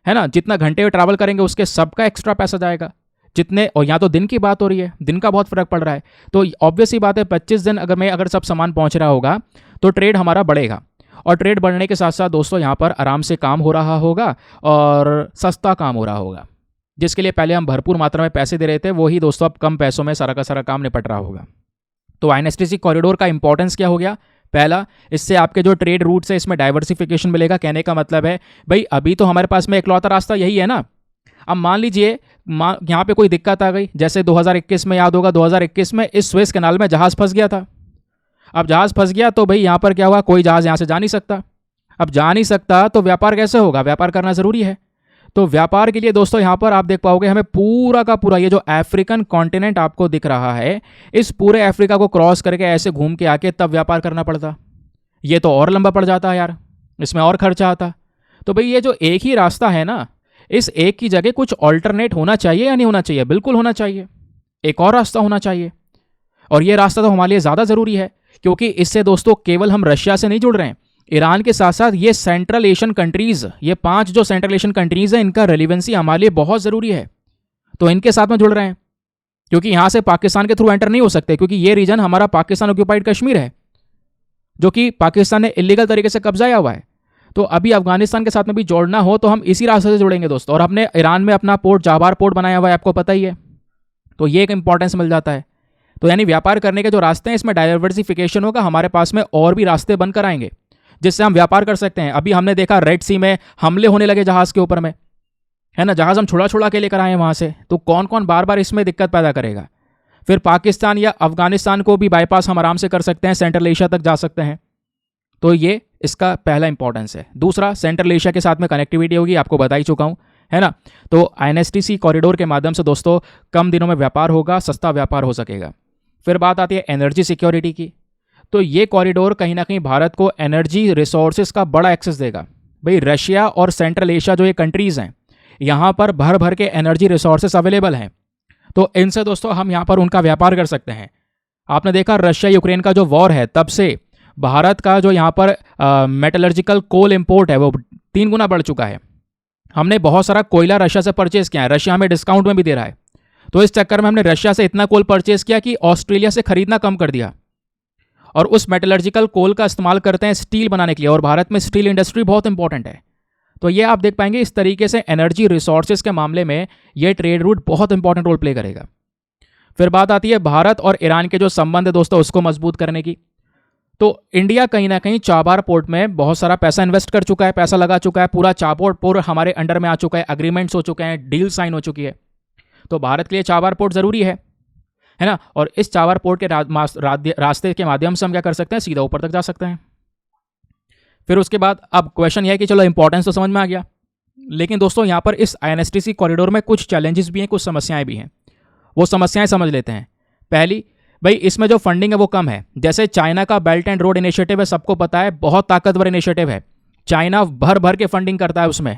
है ना, जितना घंटे ट्रैवल करेंगे उसके सबका एक्स्ट्रा पैसा जाएगा जितने। और यहाँ तो दिन की बात हो रही है, दिन का बहुत फर्क पड़ रहा है। तो ऑब्वियस ही बात है 25 दिन अगर सब सामान पहुँच रहा होगा तो ट्रेड हमारा बढ़ेगा, और ट्रेड बढ़ने के साथ साथ दोस्तों यहाँ पर आराम से काम हो रहा होगा और सस्ता काम हो रहा होगा। जिसके लिए पहले हम भरपूर मात्रा में पैसे दे रहे थे वही दोस्तों अब कम पैसों में सारा का सारा काम निपट रहा होगा। तो INSTC कॉरिडोर का इंपॉर्टेंस क्या हो गया? पहला, इससे आपके जो ट्रेड रूट्स है इसमें डाइवर्सिफिकेशन मिलेगा। कहने का मतलब है भाई अभी तो हमारे पास में इकलौता रास्ता यही है ना। अब मान लीजिए यहाँ पे कोई दिक्कत आ गई, जैसे 2021 में याद होगा 2021 में इस स्वेज कैनाल में जहाज़ फंस गया था। अब जहाज़ फंस गया तो भाई यहाँ पर क्या हुआ, कोई जहाज़ यहाँ से जा नहीं सकता। अब जा नहीं सकता तो व्यापार कैसे होगा? व्यापार करना ज़रूरी है। तो व्यापार के लिए दोस्तों यहाँ पर आप देख पाओगे हमें पूरा का पूरा ये जो अफ्रीकन कॉन्टिनेंट आपको दिख रहा है, इस पूरे अफ्रीका को क्रॉस करके ऐसे घूम के आके तब व्यापार करना पड़ता। ये तो और लंबा पड़ जाता है यार, इसमें और खर्चा आता। तो भाई ये जो एक ही रास्ता है ना, इस एक की जगह कुछ ऑल्टरनेट होना चाहिए या नहीं होना चाहिए? बिल्कुल होना चाहिए, एक और रास्ता होना चाहिए। और ये रास्ता तो हमारे लिए ज़्यादा ज़रूरी है, क्योंकि इससे दोस्तों केवल हम रशिया से नहीं जुड़ रहे हैं, ईरान के साथ साथ ये सेंट्रल एशियन कंट्रीज़, ये 5 जो सेंट्रल एशियन कंट्रीज़ हैं इनका रेलिवेंसी हमारे लिए बहुत ज़रूरी है। तो इनके साथ में जुड़ रहे हैं, क्योंकि यहाँ से पाकिस्तान के थ्रू एंटर नहीं हो सकते, क्योंकि ये रीजन हमारा पाकिस्तान ऑक्यूपाइड कश्मीर है जो कि पाकिस्तान ने इलीगल तरीके से कब्जाया हुआ है। तो अभी अफगानिस्तान के साथ में भी जोड़ना हो तो हम इसी रास्ते से जुड़ेंगे दोस्तों। और हमने ईरान में अपना पोर्ट जाबार पोर्ट बनाया हुआ है, आपको पता ही है। तो ये एक इंपॉर्टेंस मिल जाता है। तो यानी व्यापार करने के जो रास्ते हैं इसमें डाइवर्सिफिकेशन होगा, हमारे पास में और भी रास्ते बनकर आएंगे जिससे हम व्यापार कर सकते हैं। अभी हमने देखा रेड सी में हमले होने लगे जहाज के ऊपर में, है ना, जहाज हम छुड़ा के लेकर आए वहां से। तो कौन कौन बार बार इसमें दिक्कत पैदा करेगा? फिर पाकिस्तान या अफगानिस्तान को भी बाईपास हम आराम से कर सकते हैं, सेंट्रल एशिया तक जा सकते हैं। तो ये इसका पहला इंपॉर्टेंस है। दूसरा, सेंट्रल एशिया के साथ में कनेक्टिविटी होगी, आपको बता ही चुका हूं, है ना। तो INSTC कॉरिडोर के माध्यम से दोस्तों कम दिनों में व्यापार होगा, सस्ता व्यापार हो सकेगा। फिर बात आती है एनर्जी सिक्योरिटी की। तो ये कॉरिडोर कहीं ना कहीं भारत को एनर्जी रिसोर्सेज का बड़ा एक्सेस देगा। भाई रशिया और सेंट्रल एशिया जो ये कंट्रीज़ हैं, यहाँ पर भर भर के एनर्जी रिसोर्सेज अवेलेबल हैं। तो इनसे दोस्तों हम यहाँ पर उनका व्यापार कर सकते हैं। आपने देखा रशिया यूक्रेन का जो वॉर है तब से भारत का जो यहाँ पर मेटलर्जिकल कोल इंपोर्ट है वो 3 गुना बढ़ चुका है। हमने बहुत सारा कोयला रशिया से परचेज किया है, रशिया हमें डिस्काउंट में भी दे रहा है। तो इस चक्कर में हमने रशिया से इतना कोल परचेज किया कि ऑस्ट्रेलिया से खरीदना कम कर दिया, और उस मेटलर्जिकल कोल का इस्तेमाल करते हैं स्टील बनाने के लिए। और भारत में स्टील इंडस्ट्री बहुत इंपॉर्टेंट है। तो ये आप देख पाएंगे इस तरीके से एनर्जी रिसोर्सेज के मामले में ये ट्रेड रूट बहुत इंपॉर्टेंट रोल प्ले करेगा। फिर बात आती है भारत और ईरान के जो संबंध है दोस्तों उसको मजबूत करने की। तो इंडिया कहीं ना कहीं चाबार पोर्ट में बहुत सारा पैसा इन्वेस्ट कर चुका है, पैसा लगा चुका है, पूरा चाबार पोर्ट हमारे अंडर में आ चुका है, एग्रीमेंट्स हो चुके हैं, डील साइन हो चुकी है। तो भारत के लिए चाबार पोर्ट ज़रूरी है ना। और इस चाबार पोर्ट के रास्ते के माध्यम से हम क्या कर सकते हैं, सीधा ऊपर तक जा सकते हैं। फिर उसके बाद अब क्वेश्चन यह है कि चलो इंपॉर्टेंस तो समझ में आ गया, लेकिन दोस्तों यहाँ पर इस INSTC कॉरिडोर में कुछ चैलेंजेस भी हैं, कुछ समस्याएं भी हैं। वो समस्याएं समझ लेते हैं। पहली, भाई इसमें जो फंडिंग है वो कम है। जैसे चाइना का बेल्ट एंड रोड इनिशिएटिव है, सबको पता है, बहुत ताकतवर इनिशिएटिव है, चाइना भर भर के फंडिंग करता है उसमें।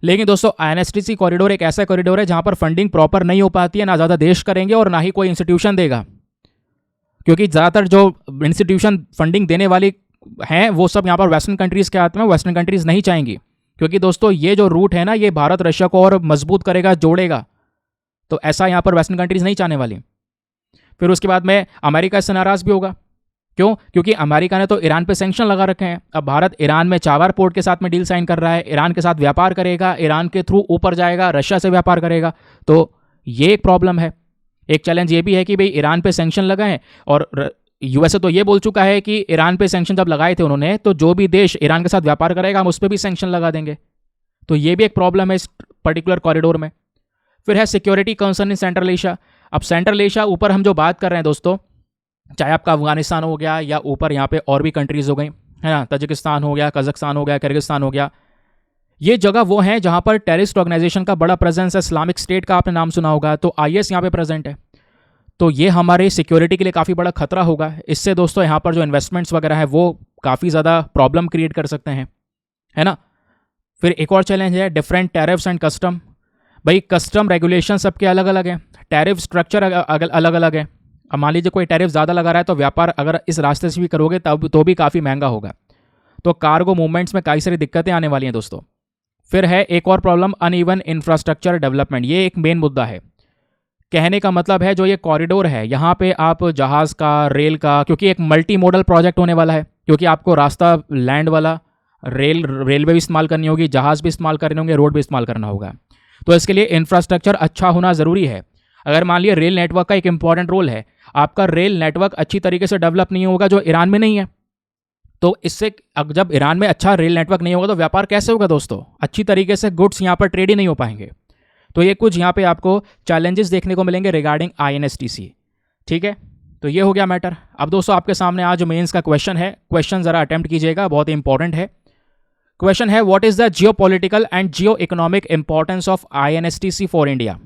लेकिन दोस्तों INSTC कॉरिडोर एक ऐसा कॉरिडोर है जहां पर फंडिंग प्रॉपर नहीं हो पाती है, ना ज़्यादा देश करेंगे और ना ही कोई इंस्टीट्यूशन देगा, क्योंकि ज़्यादातर जो इंस्टीट्यूशन फंडिंग देने वाली हैं वो सब यहाँ पर वेस्टर्न कंट्रीज़ के हाथ में। वेस्टर्न कंट्रीज़ नहीं चाहेंगी, क्योंकि दोस्तों ये जो रूट है ना ये भारत रशिया को और मजबूत करेगा, जोड़ेगा। तो ऐसा यहाँ पर वेस्टर्न कंट्रीज़ नहीं चाहने वाली। फिर उसके बाद में अमेरिका इससे नाराज़ भी होगा। क्यों? क्योंकि अमेरिका ने तो ईरान पे सैंक्शन लगा रखे हैं। अब भारत ईरान में चाबार पोर्ट के साथ में डील साइन कर रहा है, ईरान के साथ व्यापार करेगा, ईरान के थ्रू ऊपर जाएगा, रशिया से व्यापार करेगा। तो ये एक प्रॉब्लम है। एक चैलेंज ये भी है कि भाई ईरान पे सैंक्शन लगाएं, और यूएसए तो ये बोल चुका है कि ईरान पे सैंक्शन जब लगाए थे उन्होंने, तो जो भी देश ईरान के साथ व्यापार करेगा हम उस पर भी सैंक्शन लगा देंगे। तो ये भी एक प्रॉब्लम है इस पर्टिकुलर कॉरिडोर में। फिर है security concern in central Asia. अब सेंट्रल एशिया ऊपर हम जो बात कर रहे हैं दोस्तों, चाहे आपका अफगानिस्तान हो गया या ऊपर यहाँ पे और भी कंट्रीज़ हो गई, है ना, तजिकिस्तान हो गया, कजाकिस्तान हो गया, किर्गिस्तान हो गया। ये जगह वो हैं जहाँ पर टेररिस्ट ऑर्गेनाइजेशन का बड़ा प्रेजेंस है। इस्लामिक स्टेट का आपने नाम सुना होगा, तो IS यहाँ पे प्रेजेंट है। तो ये हमारे सिक्योरिटी के लिए काफ़ी बड़ा खतरा होगा। इससे दोस्तों यहाँ पर जो इन्वेस्टमेंट्स वगैरह है वो काफ़ी ज़्यादा प्रॉब्लम क्रिएट कर सकते हैं, है ना। फिर एक और चैलेंज है डिफरेंट टैरिफ्स एंड कस्टम। भाई कस्टम रेगुलेशन सबके अलग अलग है, टैरिफ स्ट्रक्चर अलग अलग है। अब मान लीजिए कोई टैरिफ ज़्यादा लगा रहा है तो व्यापार अगर इस रास्ते से भी करोगे तब तो भी काफ़ी महंगा होगा। तो कार्गो मूवमेंट्स में कई सारी दिक्कतें आने वाली हैं दोस्तों। फिर है एक और प्रॉब्लम, अनइवन इंफ्रास्ट्रक्चर डेवलपमेंट। ये एक मेन मुद्दा है। कहने का मतलब है जो ये कॉरिडोर है यहाँ पे आप जहाज़ का, रेल का, क्योंकि एक मल्टी मॉडल प्रोजेक्ट होने वाला है, क्योंकि आपको रास्ता लैंड वाला, रेलवे भी इस्तेमाल करनी होगी, जहाज़ भी इस्तेमाल करने होंगे, रोड भी इस्तेमाल करना होगा। तो इसके लिए इंफ्रास्ट्रक्चर अच्छा होना ज़रूरी है। अगर मान लिया रेल नेटवर्क का एक इंपॉर्टेंट रोल है, आपका रेल नेटवर्क अच्छी तरीके से डेवलप नहीं होगा जो ईरान में नहीं है, तो इससे जब ईरान में अच्छा रेल नेटवर्क नहीं होगा तो व्यापार कैसे होगा दोस्तों? अच्छी तरीके से गुड्स यहाँ पर ट्रेड ही नहीं हो पाएंगे। तो ये कुछ यहाँ पे आपको चैलेंजेस देखने को मिलेंगे रिगार्डिंग INSTC। ठीक है, तो ये हो गया मैटर। अब दोस्तों आपके सामने आज मेंस का क्वेश्चन है, क्वेश्चन ज़रा अटेम्प्ट कीजिएगा, बहुत ही इंपॉर्टेंट है। क्वेश्चन है what is the geopolitical and Jio economic importance of INSTC for India.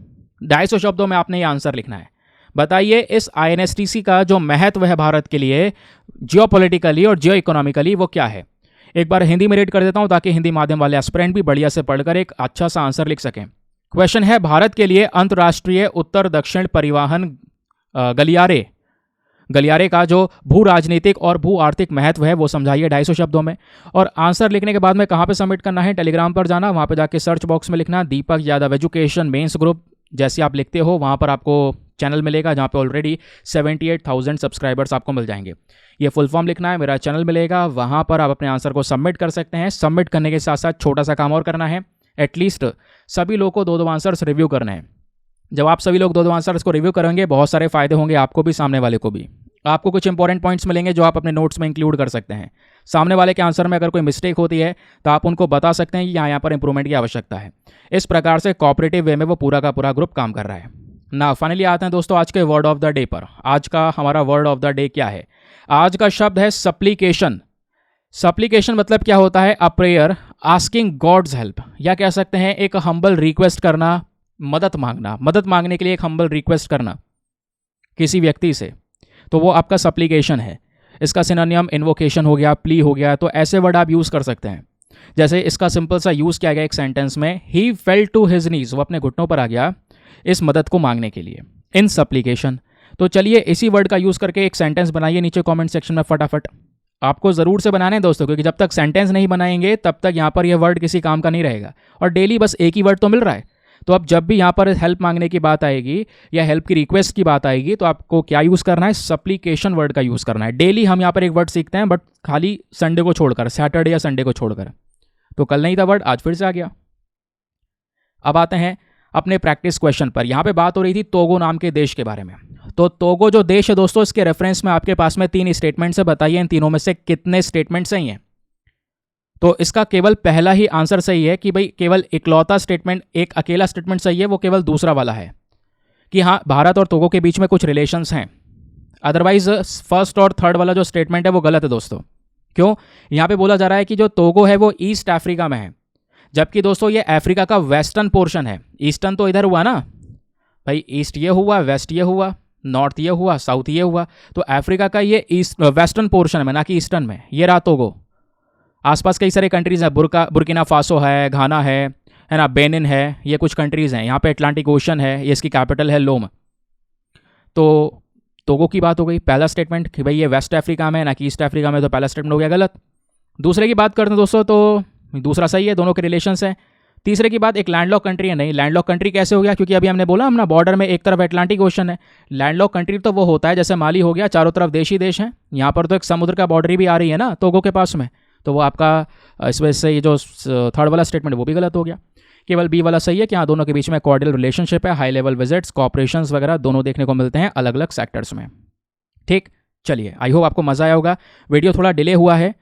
250 शब्दों में आपने ये आंसर लिखना है। बताइए इस INSTC का जो महत्व है भारत के लिए जियोपॉलिटिकली और जियो इकोनॉमिकली वो क्या है। एक बार हिंदी में रीड कर देता हूँ ताकि हिंदी माध्यम वाले एस्पिरेंट भी बढ़िया से पढ़कर एक अच्छा सा आंसर लिख सकें। क्वेश्चन है भारत के लिए अंतर्राष्ट्रीय उत्तर दक्षिण परिवहन गलियारे का जो भू राजनीतिक और भू आर्थिक महत्व है वो समझाइए 250 शब्दों में। और आंसर लिखने के बाद में कहाँ पे सबमिट करना है, टेलीग्राम पर जाना, वहाँ पे जाके सर्च बॉक्स में लिखना दीपक यादव एजुकेशन मेंस ग्रुप। जैसे आप लिखते हो वहाँ पर आपको चैनल मिलेगा जहाँ पे ऑलरेडी 78,000 सब्सक्राइबर्स आपको मिल जाएंगे। ये फुल फॉर्म लिखना है, मेरा चैनल मिलेगा, वहाँ पर आप अपने आंसर को सबमिट कर सकते हैं। सबमिट करने के साथ साथ छोटा सा काम और करना है, एटलीस्ट सभी लोगों को 2-2 आंसर्स रिव्यू करने हैं। जब आप सभी लोग 2-2 आंसर्स को रिव्यू करेंगे बहुत सारे फायदे होंगे, आपको भी सामने वाले को भी। आपको कुछ इंपॉर्टेंट पॉइंट्स मिलेंगे जो आप अपने नोट्स में इंक्लूड कर सकते हैं। सामने वाले के आंसर में अगर कोई मिस्टेक होती है तो आप उनको बता सकते हैं कि यहाँ पर इंप्रूवमेंट की आवश्यकता है। इस प्रकार से कोऑपरेटिव वे में वो पूरा का पूरा ग्रुप काम कर रहा है ना। फाइनली आते हैं दोस्तों आज के वर्ड ऑफ द डे पर। आज का हमारा वर्ड ऑफ द डे क्या है? आज का शब्द है सप्लीकेशन। सप्लीकेशन मतलब क्या होता है? A prayer asking god's help, या कह सकते हैं एक हम्बल रिक्वेस्ट करना, मदद मांगना, मदद मांगने के लिए एक हम्बल रिक्वेस्ट करना किसी व्यक्ति से, तो वो आपका सप्लीकेशन है। इसका सिनोनियम इन्वोकेशन हो गया, प्ली हो गया, तो ऐसे वर्ड आप यूज़ कर सकते हैं। जैसे इसका सिंपल सा यूज़ किया गया एक सेंटेंस में, ही फेल टू हिज नीज, वो अपने घुटनों पर आ गया इस मदद को मांगने के लिए, इन सप्लीकेशन। तो चलिए इसी वर्ड का यूज़ करके एक सेंटेंस बनाइए नीचे कमेंट सेक्शन में फटाफट। आपको ज़रूर से बनाने हैं दोस्तों, क्योंकि जब तक सेंटेंस नहीं बनाएंगे तब तक यहाँ पर यह वर्ड किसी काम का नहीं रहेगा। और डेली बस एक ही वर्ड तो मिल रहा है, तो अब जब भी यहाँ पर हेल्प मांगने की बात आएगी या हेल्प की रिक्वेस्ट की बात आएगी तो आपको क्या यूज़ करना है? सप्लीकेशन वर्ड का यूज़ करना है। डेली हम यहाँ पर एक वर्ड सीखते हैं, बट खाली संडे को छोड़कर, सैटरडे या संडे को छोड़कर। तो कल नहीं था वर्ड, आज फिर से आ गया। अब आते हैं अपने प्रैक्टिस क्वेश्चन पर। यहाँ पे बात हो रही थी टोगो नाम के देश के बारे में। तो टोगो जो देश है दोस्तों, इसके रेफरेंस में आपके पास में 3 स्टेटमेंट्स है। बताइए इन तीनों में से कितने स्टेटमेंट सही हैं? तो इसका केवल पहला ही आंसर सही है कि भाई केवल इकलौता स्टेटमेंट, एक अकेला स्टेटमेंट सही है, वो केवल दूसरा वाला है कि हाँ भारत और टोगो के बीच में कुछ रिलेशंस हैं। अदरवाइज फर्स्ट और थर्ड वाला जो स्टेटमेंट है वो गलत है दोस्तों। क्यों? यहाँ पे बोला जा रहा है कि जो टोगो है वो ईस्ट अफ्रीका में है, जबकि दोस्तों ये अफ्रीका का वेस्टर्न पोर्शन है। ईस्टर्न तो इधर हुआ ना भाई, ईस्ट ये हुआ, वेस्ट ये हुआ, नॉर्थ ये हुआ, साउथ ये हुआ। तो अफ्रीका का ये ईस्ट वेस्टर्न पोर्शन में, ना कि ईस्टर्न में। ये रहा टोगो। आसपास कई सारे कंट्रीज़ हैं, बुर्किना फासो है, घाना है ना, बेनिन है, ये कुछ कंट्रीज़ हैं। यहाँ पे अटलांटिक ओशन है, ये इसकी कैपिटल है लोम। तो टोगो की बात हो गई। पहला स्टेटमेंट कि भाई ये वेस्ट अफ्रीका में ना कि ईस्ट अफ्रीका में, तो पहला स्टेटमेंट हो गया गलत। दूसरे की बात करते हैं दोस्तों, तो दूसरा सही है, दोनों के रिलेशंस हैं। तीसरे की बात, एक लैंडलॉक कंट्री है। नहीं, लैंडलॉक कंट्री कैसे हो गया? क्योंकि अभी हमने बोला अपना बॉर्डर में एक तरफ अटलांटिक ओशन है। लैंडलॉक कंट्री तो वो होता है जैसे माली हो गया, चारों तरफ देश ही देश हैं। यहाँ पर तो एक समुद्र का बॉर्डर भी आ रही है ना टोगो के पास में, तो वो आपका इस वजह से ये जो थर्ड वाला स्टेटमेंट वो भी गलत हो गया। केवल बी वाला सही है कि हाँ दोनों के बीच में कॉर्डियल रिलेशनशिप है, हाई लेवल विजिट्स, कॉपरेशंस वगैरह दोनों देखने को मिलते हैं अलग अलग सेक्टर्स में। ठीक, चलिए आई होप आपको मज़ा आया होगा। वीडियो थोड़ा डिले हुआ है,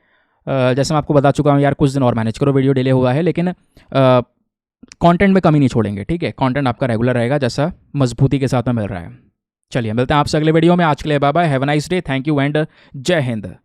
जैसे मैं आपको बता चुका हूँ यार, कुछ दिन और मैनेज करो, वीडियो डिले हुआ है, लेकिन कंटेंट में कमी नहीं छोड़ेंगे। ठीक है, कंटेंट आपका रेगुलर रहेगा जैसा मजबूती के साथ में मिल रहा है। चलिए मिलते हैं आपसे अगले वीडियो में। आज के लिए bye bye, have a nice day, thank you and जय हिंद।